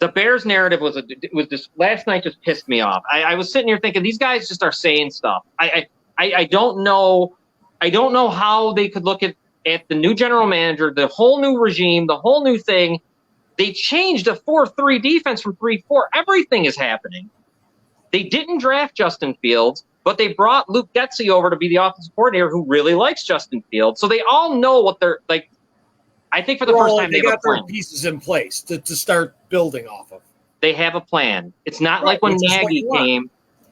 The Bears narrative was just last night just pissed me off. I was sitting here thinking these guys just are saying stuff. I don't know. I don't know how they could look at the new general manager, the whole new regime, the whole new thing. They changed a 4-3 defense from 3-4. Everything is happening. They didn't draft Justin Fields, but they brought Luke Getsy over to be the offensive coordinator who really likes Justin Fields. So they all know what they're like. I think for the first time they got their pieces in place to start building off of. They have a plan. It's not like when Nagy came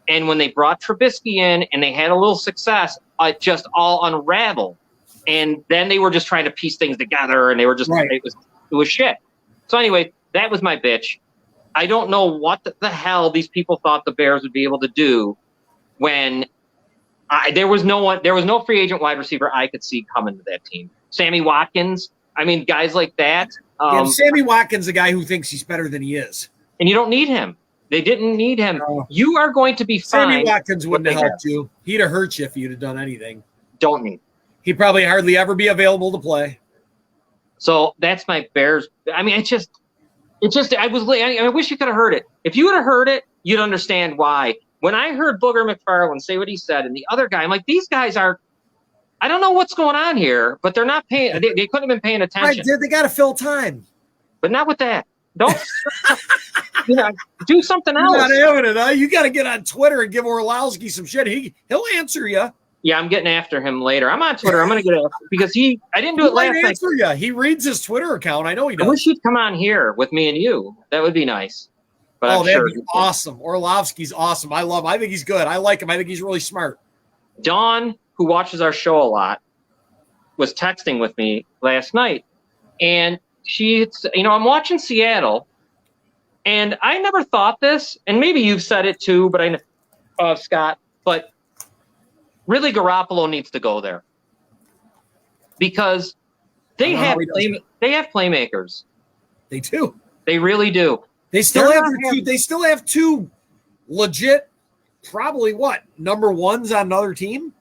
and when they brought Trubisky in and they had a little success, it just all unraveled. And then they were just trying to piece things together and they were just it was shit. So anyway, that was my bitch. I don't know what the hell these people thought the Bears would be able to do when there was no free agent wide receiver I could see coming to that team. Sammy Watkins, guys like that. Sammy Watkins, a guy who thinks he's better than he is. And you don't need him. They didn't need him. No. You are going to be fine. Sammy Watkins wouldn't have helped you. He'd have hurt you if you'd have done anything. Don't need. He'd probably hardly ever be available to play. So that's my Bears. I wish you could have heard it. If you would have heard it, you'd understand why. When I heard Booger McFarland say what he said and the other guy, I'm like, these guys are, I don't know what's going on here, but they're not paying. They couldn't have been paying attention. Right, they got to fill time. But not with that. Don't do something else. You're not having it, huh? You got to get on Twitter and give Orlowski some shit. He'll answer you. Yeah, I'm getting after him later. I'm on Twitter. I'm going to get after because I didn't do it last night. You. He reads his Twitter account. I know he does. I wish he'd come on here with me and you. That would be nice. But that'd be awesome. Orlovsky's awesome. I think he's good. I like him. I think he's really smart. Dawn, who watches our show a lot, was texting with me last night. And I'm watching Seattle. And I never thought this, and maybe you've said it too, but I know, Scott, but really Garoppolo needs to go there because they have playmakers. They do. They really do. They still have two legit, probably number ones on another team.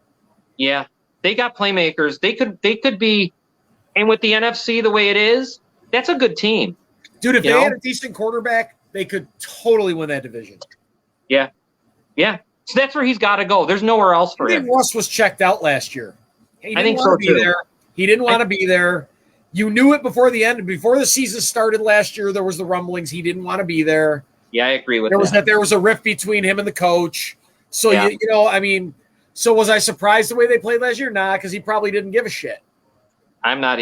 Yeah, they got playmakers. They could be, and with the NFC the way it is, that's a good team. Dude, if they had a decent quarterback, they could totally win that division. Yeah. So that's where he's got to go. There's nowhere else for him. Russ was checked out last year. I think so too. He didn't want to be there. You knew it before the season started last year. There was the rumblings. He didn't want to be there. Yeah, I agree with that. There was a rift between him and the coach. So, so was I surprised the way they played last year? Nah, because he probably didn't give a shit. I'm not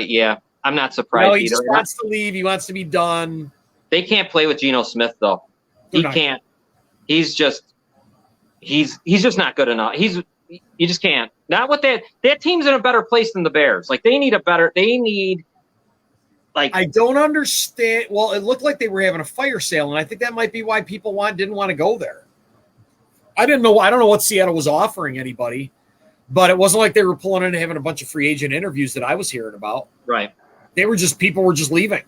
surprised. He just wants to leave. He wants to be done. They can't play with Geno Smith, though. He can't. He's just not good enough. You just can't. Not with that. That team's in a better place than the Bears. Like, I don't understand. Well, it looked like they were having a fire sale, and I think that might be why people didn't want to go there. I don't know what Seattle was offering anybody, but it wasn't like they were pulling in and having a bunch of free agent interviews that I was hearing about. Right. People were just leaving.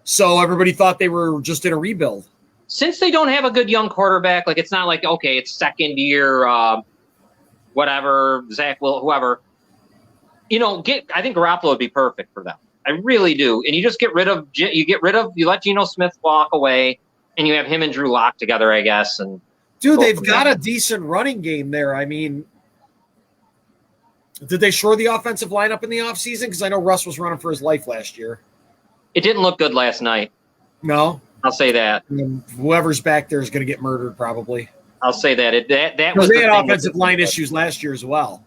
So everybody thought they were just in a rebuild. Since they don't have a good young quarterback, like it's not like, okay, it's second year, whatever, Zach will, whoever, I think Garoppolo would be perfect for them. I really do. And you just you let Geno Smith walk away and you have him and Drew Lock together, I guess. And dude, they've got a decent running game there. I mean, did they shore the offensive lineup in the offseason? Because I know Russ was running for his life last year. It didn't look good last night. No. I'll say that. And whoever's back there is going to get murdered, probably. I'll say that. That was they had offensive line issues last year as well.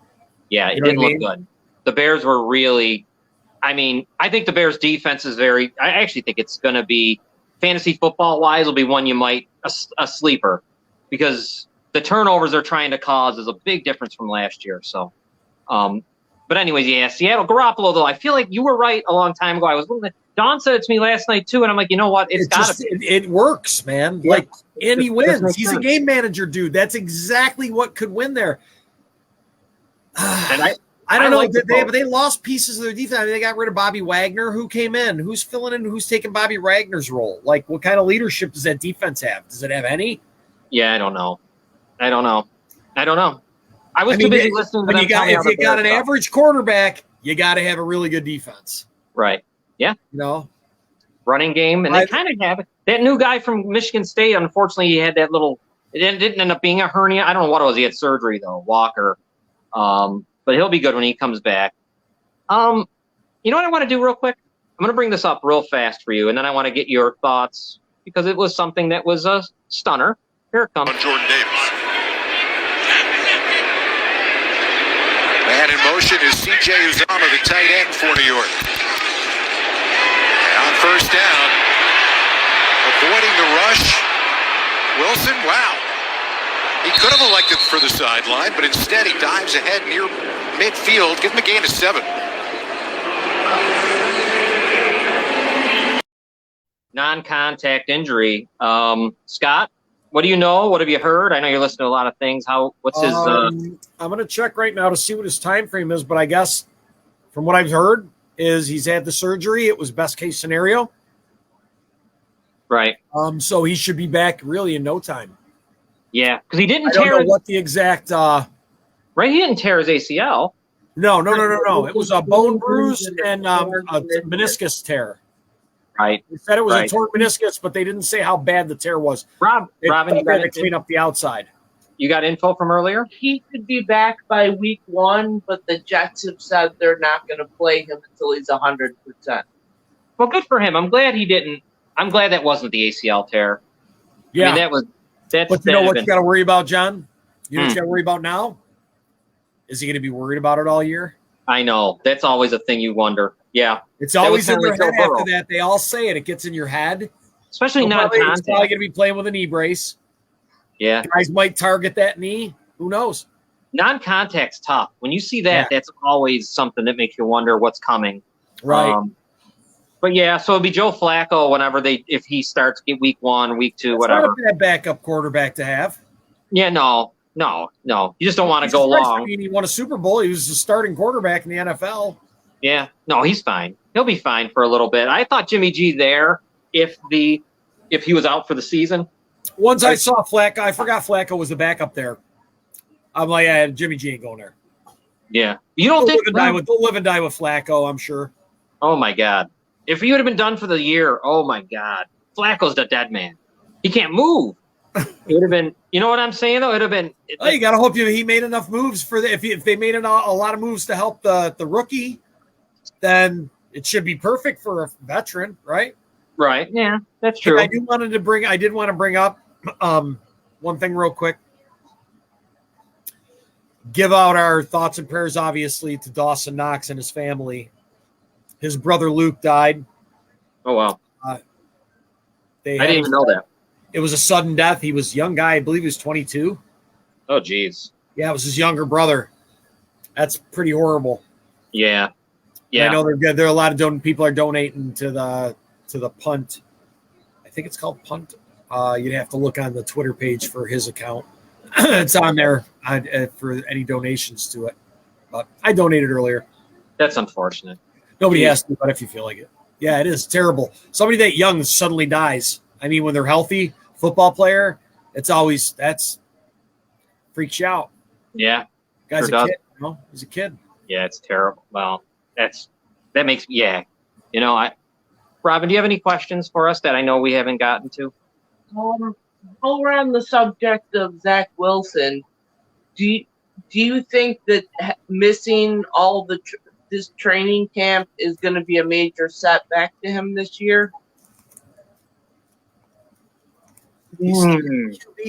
Yeah, it didn't look good. The Bears were really. I mean, I think the Bears' defense is I actually think it's going to be fantasy football wise. Will be one you might a sleeper because the turnovers they're trying to cause is a big difference from last year. So, but anyways, yeah, Seattle Garoppolo though. I feel like you were right a long time ago. Don said it to me last night too, and I'm like, you know what? It works, man. Yeah. Like, and he wins. He's a game manager, dude. That's exactly what could win there. And I don't know. But they lost pieces of their defense. I mean, they got rid of Bobby Wagner. Who came in? Who's filling in? Who's taking Bobby Wagner's role? Like, what kind of leadership does that defense have? Does it have any? Yeah, I don't know. I was too busy listening to them. If you got an average quarterback, you got to have a really good defense. Right. Yeah. Running game. And they kind of have it. That new guy from Michigan State, unfortunately, he had that little – it didn't end up being a hernia. I don't know what it was. He had surgery, though, Walker. But he'll be good when he comes back. You know what I want to do real quick? I'm going to bring this up real fast for you, and then I want to get your thoughts because it was something that was a stunner. Here it comes. Jordan Davis. Man in motion is C.J. Uzama, the tight end for New York. And on first down, avoiding the rush, Wilson, wow. He could have elected for the sideline, but instead he dives ahead near midfield. Give him a gain of 7. Non-contact injury. Scott, what do you know? What have you heard? I know you're listening to a lot of things. What's his? I'm going to check right now to see what his time frame is, but I guess from what I've heard is he's had the surgery. It was best case scenario. Right. So he should be back really in no time. Yeah, because he didn't tear. I don't know what the exact. Right, he didn't tear his ACL. No. It was a bone bruise and a meniscus tear. Right. They said it was a torn meniscus, but they didn't say how bad the tear was. Robin, you got to clean up the outside. You got info from earlier? He could be back by week 1, but the Jets have said they're not going to play him until he's 100%. Well, good for him. I'm glad he didn't. I'm glad that wasn't the ACL tear. Yeah, I mean, but you know what you got to worry about, John? You know what you got to worry about now? Is he going to be worried about it all year? I know. That's always a thing you wonder. Yeah. It's always in their head after that. They all say it. It gets in your head. Especially non-contact. He's probably going to be playing with a knee brace. Yeah. Guys might target that knee. Who knows? Non-contact's tough. When you see that, that's always something that makes you wonder what's coming. Right. But yeah, so it'll be Joe Flacco if he starts week 1, week 2, whatever. Not a bad backup quarterback to have. Yeah, no. You just don't want to go long. I mean, he won a Super Bowl. He was the starting quarterback in the NFL. Yeah. No, he's fine. He'll be fine for a little bit. I thought Jimmy G there if he was out for the season. Once I saw Flacco, I forgot Flacco was the backup there. I'm like, Jimmy G ain't going there. Yeah. You don't think they'll live and die with Flacco, I'm sure. Oh my God. If he would have been done for the year, oh my God. Flacco's the dead man. He can't move. It would have been, you know what I'm saying though? It would have been. You got to hope he made enough moves for if they made a lot of moves to help the rookie, then it should be perfect for a veteran, right? Right. Yeah, that's true. I did want to bring up one thing real quick. Give out our thoughts and prayers, obviously, to Dawson Knox and his family. His brother Luke died. Oh wow! I didn't even know that. It was a sudden death. He was a young guy. I believe he was 22. Oh, geez. Yeah, it was his younger brother. That's pretty horrible. Yeah. I know there are a lot of people are donating to the punt. I think it's called Punt. You'd have to look on the Twitter page for his account. It's on there for any donations to it. But I donated earlier. That's unfortunate. Nobody has to, but if you feel like it. Yeah, it is terrible. Somebody that young suddenly dies. I mean, when they're healthy, football player, that's freaks you out. Yeah. Guy's a kid, he's a kid. Yeah, it's terrible. Well, that makes Robin, do you have any questions for us that I know we haven't gotten to? While we're on the subject of Zach Wilson, do you think that missing all this training camp is going to be a major setback to him this year?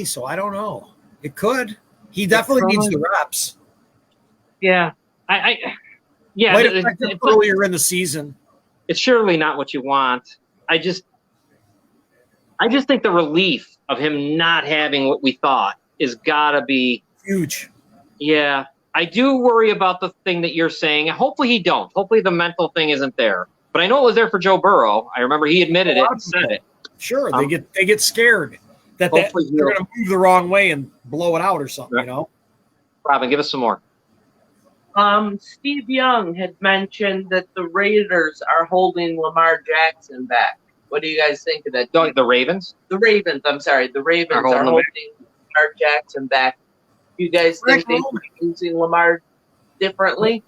So I don't know. It could. He definitely needs the reps. Yeah, earlier in the season. It's surely not what you want. I just think the relief of him not having what we thought is gotta be huge. Yeah, I do worry about the thing that you're saying. Hopefully he don't. Hopefully the mental thing isn't there. But I know it was there for Joe Burrow. I remember he admitted it and said it. Sure, they get scared that they're going to move the wrong way and blow it out or something. Right. You know. Robin, give us some more. Steve Young had mentioned that the Raiders are holding Lamar Jackson back. What do you guys think of that? The Ravens? The Ravens, I'm sorry. The Ravens are holding Lamar Jackson back. You guys think they should be using Lamar differently?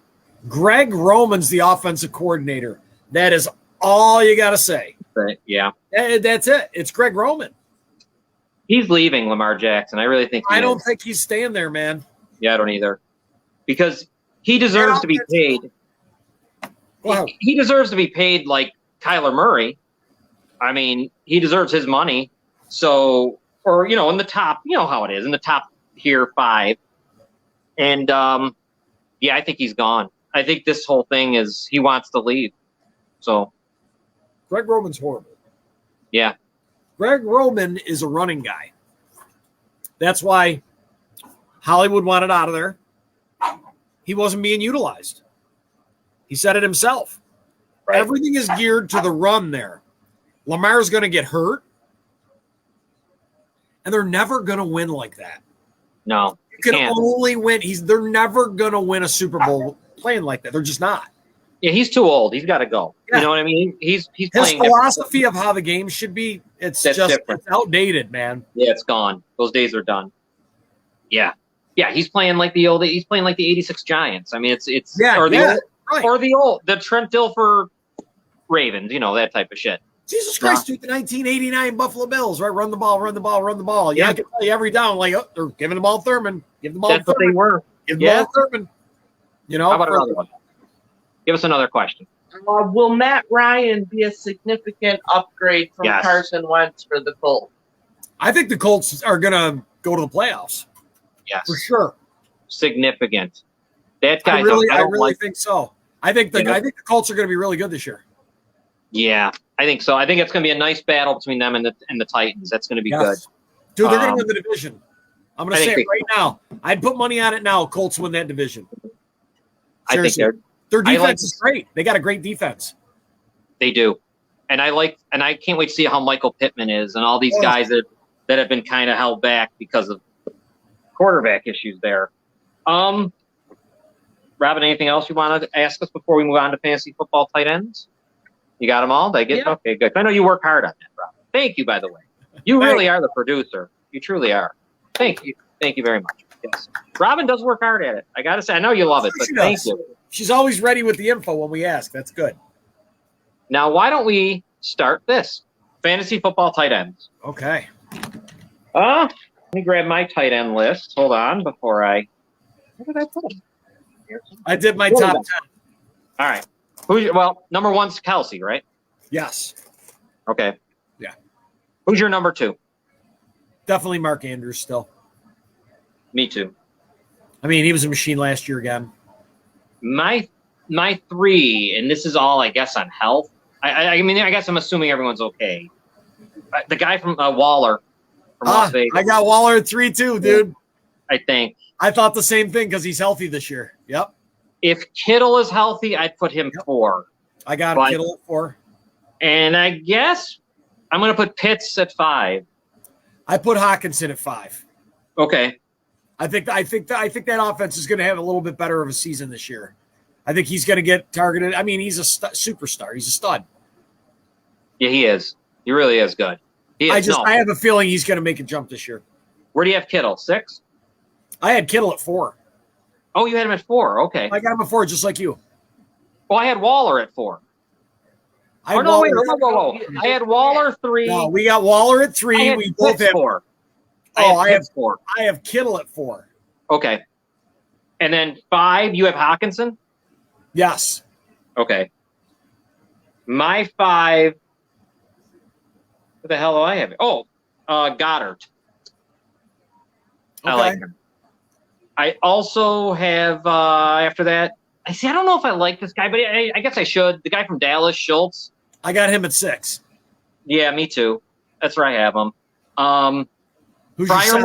Greg Roman's the offensive coordinator. That is all you got to say. Right. Yeah. That's it. It's Greg Roman. He's leaving Lamar Jackson. I really think I don't think he's staying there, man. Yeah, I don't either. Because he deserves to be paid. Wow. He deserves to be paid like Kyler Murray. I mean, he deserves his money. So, or, in the top, you know how it is, in the top tier 5. And, I think he's gone. I think this whole thing is he wants to leave. So. Greg Roman's horrible. Yeah. Greg Roman is a running guy. That's why Hollywood wanted out of there. He wasn't being utilized. He said it himself. Right. Everything is geared to the run there. Lamar's going to get hurt. And they're never going to win like that. No. You can only win. They're never going to win a Super Bowl playing like that. They're just not. Yeah, he's too old. He's got to go. Yeah. You know what I mean? He's his playing philosophy of how the game should be. It's outdated, man. Yeah, it's gone. Those days are done. Yeah. Yeah, he's playing like the 86 Giants. I mean, the Trent Dilfer Ravens, that type of shit. Jesus Christ, dude, the 1989 Buffalo Bills, right? Run the ball. Yeah, I can tell you every down, they're giving the ball to Thurman. Give the ball to Thurman. That's what they were. Give the ball to Thurman. How about another one? Give us another question. Will Matt Ryan be a significant upgrade from Carson Wentz for the Colts? I think the Colts are going to go to the playoffs. Yes. For sure. Significant. That guy. I really think so. I think the Colts are going to be really good this year. Yeah, I think so. I think it's going to be a nice battle between them and the Titans. That's going to be good. Dude, they're going to win the division. I'm going to say it right now. I'd put money on it now. Colts win that division. Seriously. I think their defense is great. They got a great defense. They do. And I can't wait to see how Michael Pittman is and all these guys that have been kind of held back because of quarterback issues there. Robin, anything else you want to ask us before we move on to fantasy football tight ends? You got them all? They get Yeah. Okay, good. I know you work hard on that, Rob. Thank you, by the way. You really are the producer. You truly are. Thank you. Thank you very much. Yes. Robin does work hard at it. I got to say, I know you love it, but thank you. She's always ready with the info when we ask. That's good. Now, why don't we start this? Fantasy football tight ends. Okay. Let me grab my tight end list. Hold on before I. Where did I put them? I did my top 10. All right. Well, number one's Kelsey, right? Yes. Okay. Yeah. Who's your number two? Definitely Mark Andrews still. Me too. I mean, he was a machine last year again. My three, and this is all, I guess, on health. I mean, I guess I'm assuming everyone's okay. The guy from Waller from Las Vegas. I got Waller at 3 too, dude. I think. I thought the same thing because he's healthy this year. Yep. If Kittle is healthy, I'd put him 4. I got Kittle at 4. And I guess I'm going to put Pitts at 5. I put Hawkinson at 5. Okay. I think that offense is going to have a little bit better of a season this year. I think he's going to get targeted. I mean, he's a superstar. He's a stud. Yeah, he is. He really is good. He is. I have a feeling he's going to make a jump this year. Where do you have Kittle? 6? I had Kittle at 4. Oh, you had him at 4. Okay. I got him at 4, just like you. Well, I had Waller at 4. Whoa. I had Waller 3. No, we got Waller at 3. We both have 4. I have 4. I have Kittle at 4. Okay. And then 5, you have Hawkinson? Yes. Okay. My 5. What the hell do I have? Oh, Goddard. Okay. I like him. I also have, after that, I don't know if I like this guy, but I guess I should. The guy from Dallas, Schultz. I got him at 6. Yeah, me too. That's where I have him. Who's your 7?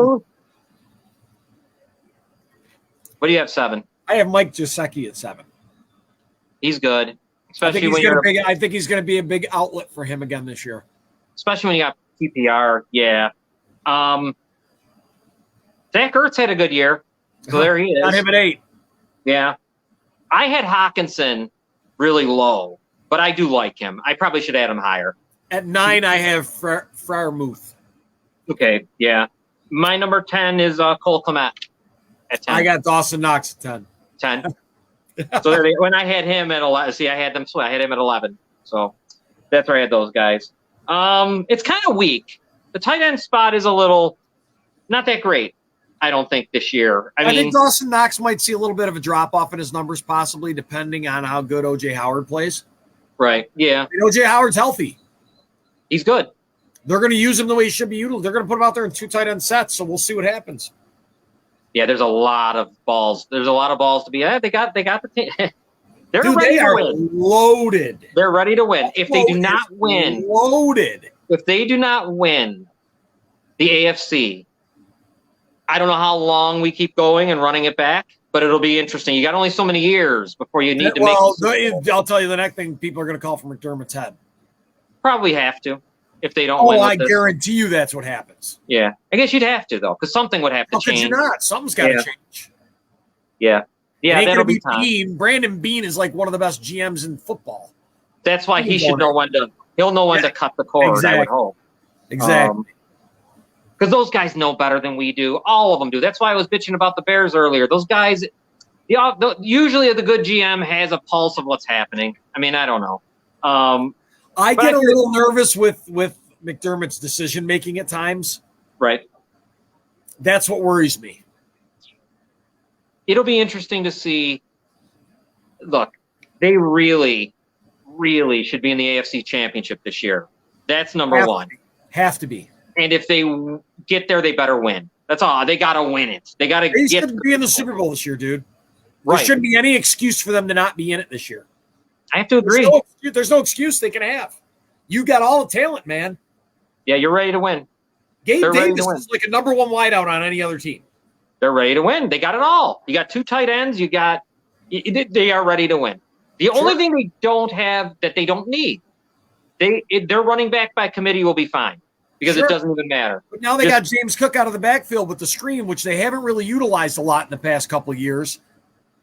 What do you have, 7? I have Mike Gesicki at 7. He's good. I think he's going to be a big outlet for him again this year. Especially when you got PPR. Yeah. Zach Ertz had a good year. So there he is. Got him at 8. Yeah. I had Hawkinson really low, but I do like him. I probably should add him higher. At 9, I have Freiermuth. Okay, yeah. My number 10 is Cole Kmet at 10. I got Dawson Knox at 10. 10. So when I had him at 11, I had him at 11. So that's where I had those guys. It's kind of weak. The tight end spot is a little not that great, I don't think, this year. I mean, think Dawson Knox might see a little bit of a drop-off in his numbers, possibly, depending on how good O.J. Howard plays. Right, yeah. I mean, O.J. Howard's healthy. He's good. They're going to use him the way he should be utilized. They're going to put him out there in 2 tight end sets, so we'll see what happens. Yeah, there's a lot of balls. There's a lot of balls to be. They got the team. They're Dude, ready they to are win. Loaded. They're ready to win. If they do not win, loaded. If they do not win the AFC, I don't know how long we keep going and running it back, but it'll be interesting. You got only so many years before you need to make. Well, I'll tell you the next thing people are going to call for McDermott's head. Probably have to if they don't win. Oh, I guarantee you that's what happens. Yeah, I guess you'd have to though, because something would have to change. How could you not? Something's got to change. Yeah, that'll be tough. Bean. Brandon Bean is like one of the best GMs in football. That's why he should know when to. He'll know when to cut the cord. Exactly. I would hope. Exactly. Because those guys know better than we do. All of them do. That's why I was bitching about the Bears earlier. Those guys, usually the good GM has a pulse of what's happening. I mean, I don't know. I get a little nervous with McDermott's decision making at times. Right. That's what worries me. It'll be interesting to see. Look, they really, really should be in the AFC Championship this year. That's number one. Have to be. And if they get there, they better win. That's all. They got to win it. They got to get. They should be in the Super Bowl this year, dude. Right. There shouldn't be any excuse for them to not be in it this year. I have to agree. There's no excuse they can have. You got all the talent, man. Yeah, you're ready to win. Gabe Davis is like a number 1 wideout on any other team. They're ready to win. They got it all. You got 2 tight ends. They are ready to win. The only thing they don't have that they don't need, their running back by committee will be fine because it doesn't even matter. But now they got James Cook out of the backfield with the screen, which they haven't really utilized a lot in the past couple of years.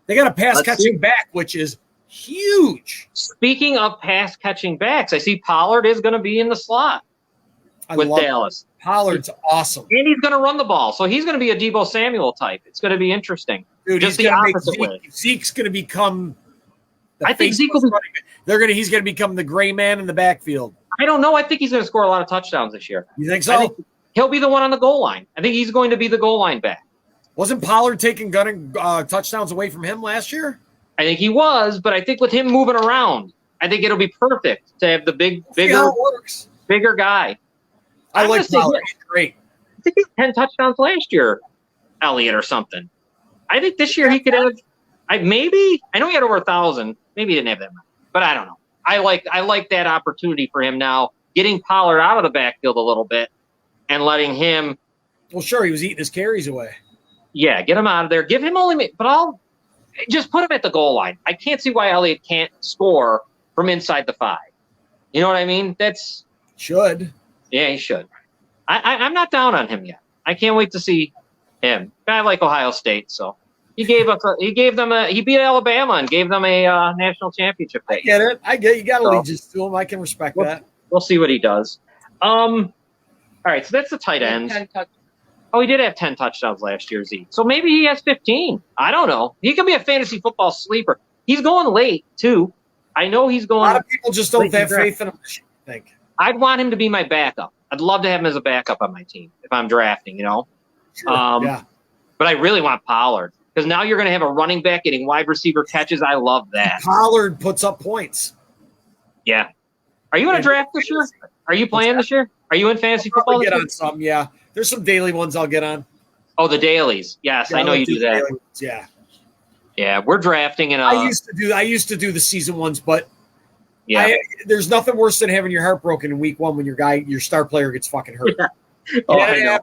They got a pass catching back, which is Huge. Speaking of pass catching backs, I see Pollard is going to be in the slot with Dallas. Pollard's awesome. And he's going to run the ball. So he's going to be a Deebo Samuel type. It's going to be interesting. Dude, just the opposite way. Zeke's going to to become I think Zeke will be, he's going to become the gray man in the backfield. I don't know. I think he's going to score a lot of touchdowns this year. You think so? He'll be the one on the goal line. I think he's going to be the goal line back. Wasn't Pollard taking gunning touchdowns away from him last year? I think he was, but I think with him moving around, I think it'll be perfect to have the bigger guy. I like Pollard. He's great. I think he had 10 touchdowns last year, Elliott or something. I think this year he could have. I know he had over 1,000. Maybe he didn't have that much, but I don't know. I like that opportunity for him now, getting Pollard out of the backfield a little bit and letting him. Well, sure, he was eating his carries away. Yeah, get him out of there. Give him but I'll just put him at the goal line. I can't see why Elliott can't score from inside the 5. You know what I mean? Should. Yeah, he should. I'm not down on him yet. I can't wait to see him. I like Ohio State, so he beat Alabama and gave them a national championship. I get it. You got allegiance to him. I can respect that. We'll see what he does. All right, so that's the tight ends. Oh, he did have 10 touchdowns last year, Zeke. So maybe he has 15. I don't know. He could be a fantasy football sleeper. He's going late, too. I know he's going. A lot of people just don't have faith in him, I think. I'd want him to be my backup. I'd love to have him as a backup on my team if I'm drafting, Sure. Yeah. But I really want Pollard because now you're going to have a running back getting wide receiver catches. I love that. Pollard puts up points. Yeah. Are you in a draft this year? Are you playing this year? Are you in fantasy football? I'll get on some, yeah. There's some daily ones I'll get on. Oh, the dailies. Yes, yeah, I know you do that. Ones, yeah. Yeah, we're drafting, and I used to do the season ones, but yeah, there's nothing worse than having your heart broken in week 1 when your star player gets fucking hurt. Yeah.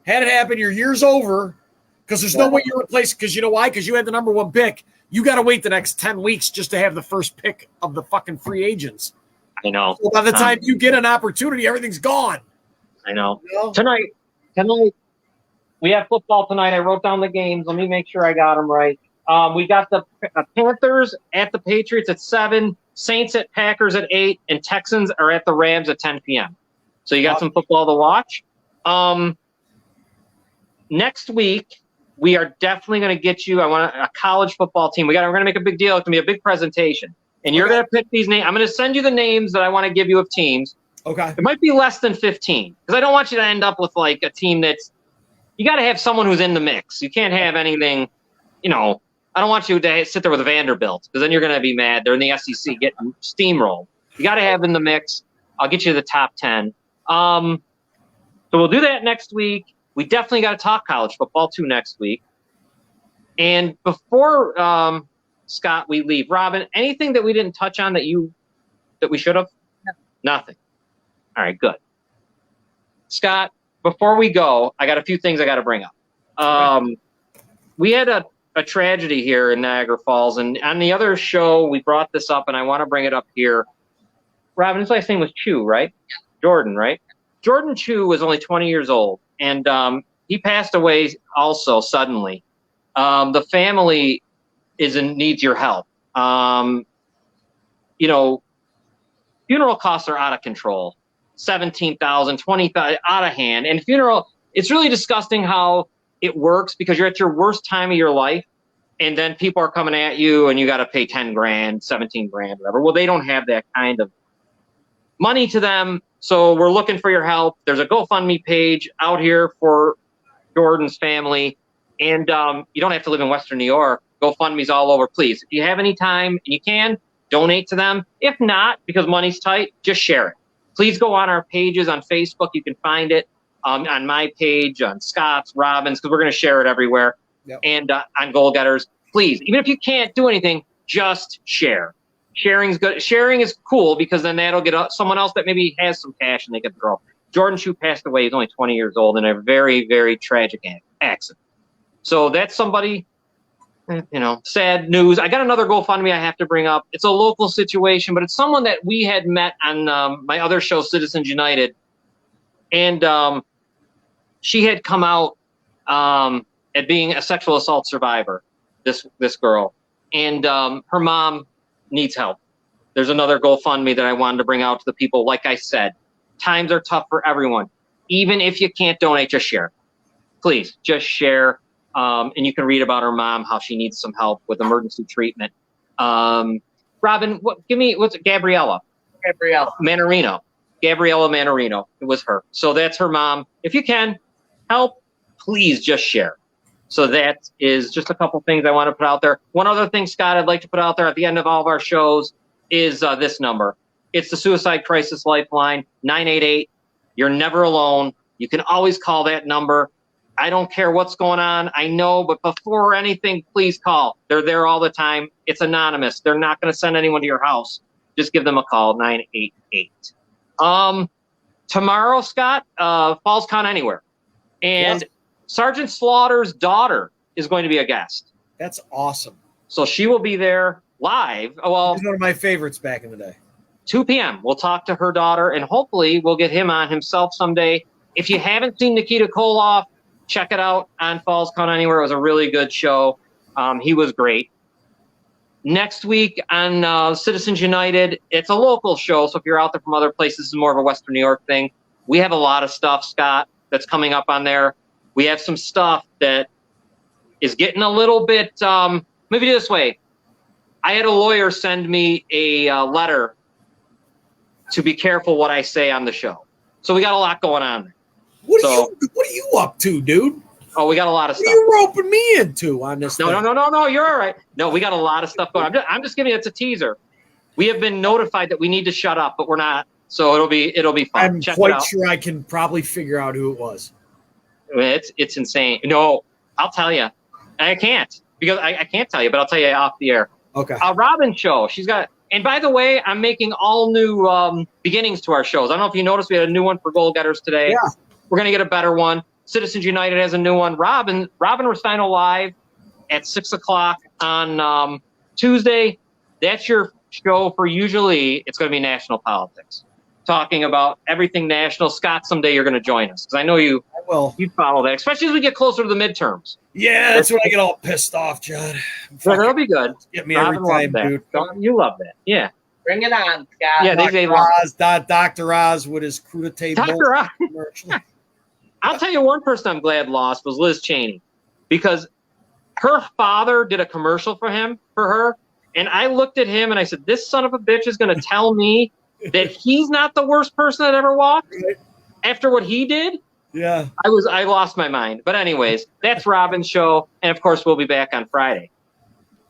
Had it happen, your year's over because there's no way you replace. Because you know why? Because you had the number 1 pick. You got to wait the next 10 weeks just to have the first pick of the fucking free agents. I know. So by the time you get an opportunity, everything's gone. I know. Tonight, we have football tonight. I wrote down the games. Let me make sure I got them right. We got the Panthers at the Patriots at 7, Saints at Packers at 8, and Texans are at the Rams at 10 p.m. So you got some football to watch. Next week, we are definitely going to get you. I want a college football team. We're going to make a big deal. It's going to be a big presentation. And you're going to pick these names. I'm going to send you the names that I want to give you of teams. Okay. It might be less than 15 because I don't want you to end up with like a team that's – you got to have someone who's in the mix. You can't have anything – I don't want you to sit there with Vanderbilt because then you're going to be mad. They're in the SEC getting steamrolled. You got to have in the mix. I'll get you the top 10. So we'll do that next week. We definitely got to talk college football too next week. And before Scott, we leave. Robin, anything that we didn't touch on that we should have? No. Nothing. All right, good. Scott, before we go, I got a few things I got to bring up. We had a tragedy here in Niagara Falls, and on the other show, we brought this up, and I want to bring it up here. Robin, his last name was Chu, right? Yeah. Jordan, right? Jordan Chu was only 20 years old, and he passed away also suddenly. The family needs your help. Funeral costs are out of control. $17,000, $20,000, out of hand. And funeral, it's really disgusting how it works because you're at your worst time of your life, and then people are coming at you, and you got to pay 10 grand, 17 grand, whatever. Well, they don't have that kind of money to them, so we're looking for your help. There's a GoFundMe page out here for Jordan's family, and you don't have to live in Western New York. GoFundMe's all over. Please, if you have any time and you can, donate to them. If not, because money's tight, just share it. Please go on our pages on Facebook. You can find it on my page, on Scott's, Robin's, because we're going to share it everywhere. Yep. And on Goal Getters. Please, even if you can't do anything, just share. Sharing's good. Sharing is cool because then that'll get someone else that maybe has some cash and they get the girl. Jordan Chu passed away. He's only 20 years old in a very, very tragic accident. So that's somebody, sad news. I got another GoFundMe I have to bring up. It's a local situation, but it's someone that we had met on my other show, Citizens United. And she had come out at being a sexual assault survivor, this girl. And her mom needs help. There's another GoFundMe that I wanted to bring out to the people. Like I said, times are tough for everyone. Even if you can't donate, just share. Please, just share. And you can read about her mom, how she needs some help with emergency treatment. Robin, what's it? Gabriella Manarino. Gabriella Manarino. It was her. So that's her mom. If you can help, please just share. So that is just a couple things I want to put out there. One other thing, Scott, I'd like to put out there at the end of all of our shows is this number. It's the Suicide Crisis Lifeline, 988. You're never alone. You can always call that number. I don't care what's going on. I know, but before anything, please call. They're there all the time. It's anonymous. They're not going to send anyone to your house. Just give them a call, 988. Tomorrow, Scott, Falls Count Anywhere. And Yes. Sergeant Slaughter's daughter is going to be a guest. That's awesome. So she will be there live. Well, He's one of my favorites back in the day. 2 p.m. We'll talk to her daughter, and hopefully we'll get him on himself someday. If you haven't seen Nikita Koloff, check it out on Falls Count Anywhere. It was a really good show. He was great. Next week on Citizens United, it's a local show, so if you're out there from other places, it's more of a Western New York thing. We have a lot of stuff, Scott, that's coming up on there. We have some stuff that is getting a little bit, maybe this way. I had a lawyer send me a letter to be careful what I say on the show. So we got a lot going on there. What are you up to, dude? Oh, we got a lot of What stuff. are you roping me into on this thing? No, you're all right. No, we got a lot of stuff going on. I'm just giving you, it's a teaser. We have been notified that we need to shut up, but we're not. So it'll be fun. I'm Check it quite out. sure I can probably figure out who it was. It's insane. No, I'll tell you. I can't because I can't tell you, but I'll tell you off the air. Okay. Robin show. She's got, and by the way, I'm making all new beginnings to our shows. I don't know if you noticed, we had a new one for goal getters today. Yeah. We're going to get a better one. Citizens United has a new one. Robin Rustino live at 6:00 on Tuesday. That's your show for usually it's going to be national politics, talking about everything national. Scott, someday you're going to join us because I know you follow that, especially as we get closer to the midterms. Yeah, that's when I get all pissed off, John. So that'll be good. Get me every time, dude. You love that. Yeah. Bring it on, Scott. Yeah, Dr. Oz with his crudité Dr. Oz. commercial. I'll tell you one person I'm glad lost was Liz Cheney because her father did a commercial for her. And I looked at him and I said, this son of a bitch is going to tell me that he's not the worst person that ever walked after what he did. Yeah. I lost my mind. But anyways, that's Robin's show. And of course, we'll be back on Friday.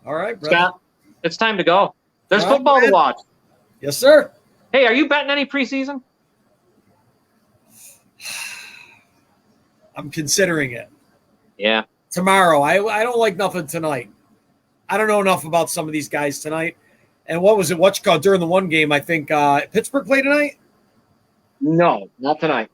All right, brother. Scott, it's time to go. There's All right, football man. to watch. Yes, sir. Hey, are you betting any preseason? I'm considering it. Yeah. Tomorrow. I don't like nothing tonight. I don't know enough about some of these guys tonight. And what was it? What you call during the one game? I think Pittsburgh played tonight. No, not tonight.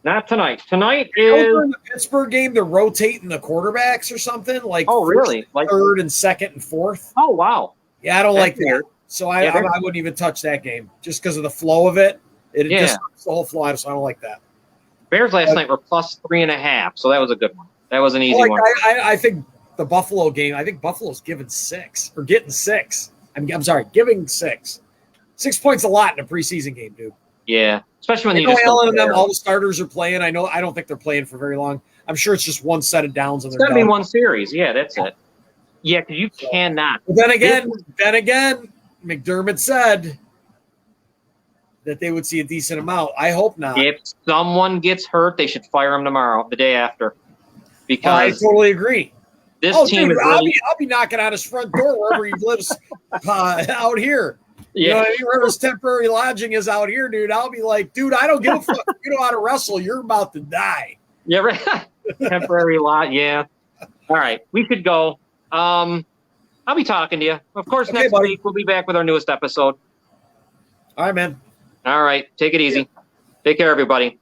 Not tonight. Tonight During is. the Pittsburgh game, they're rotating the quarterbacks or something like. Oh, really? Like third and second and fourth. Oh, wow. Yeah, I don't That's like that. weird. So I wouldn't even touch that game just because of the flow of it. It disrupts the whole flow. So I don't like that. Bears last night were plus 3.5, so that was a good one. That was an easy one. I think the Buffalo game. I think Buffalo's giving 6 or getting 6. I'm sorry, giving 6. 6 points a lot in a preseason game, dude. Yeah, especially when I you know just Allen and them, all the starters are playing. I don't think they're playing for very long. I'm sure it's just one set of downs. It's going to be one series. Yeah, that's it. Yeah, because you cannot. But then again, McDermott said that they would see a decent amount. I hope not. If someone gets hurt, they should fire him tomorrow, the day after. Because I totally agree. this team dude, is really. I'll be knocking on his front door wherever he lives out here. You know Yeah, what I mean? Wherever his temporary lodging is out here, dude, I'll be like, dude, I don't give a fuck. You know how to wrestle. You're about to die. yeah, right. Temporary lot. Yeah. All right, we could go. I'll be talking to you. Of course, Okay, next buddy. week we'll be back with our newest episode. All right, man. All right, take it easy. Take care, everybody.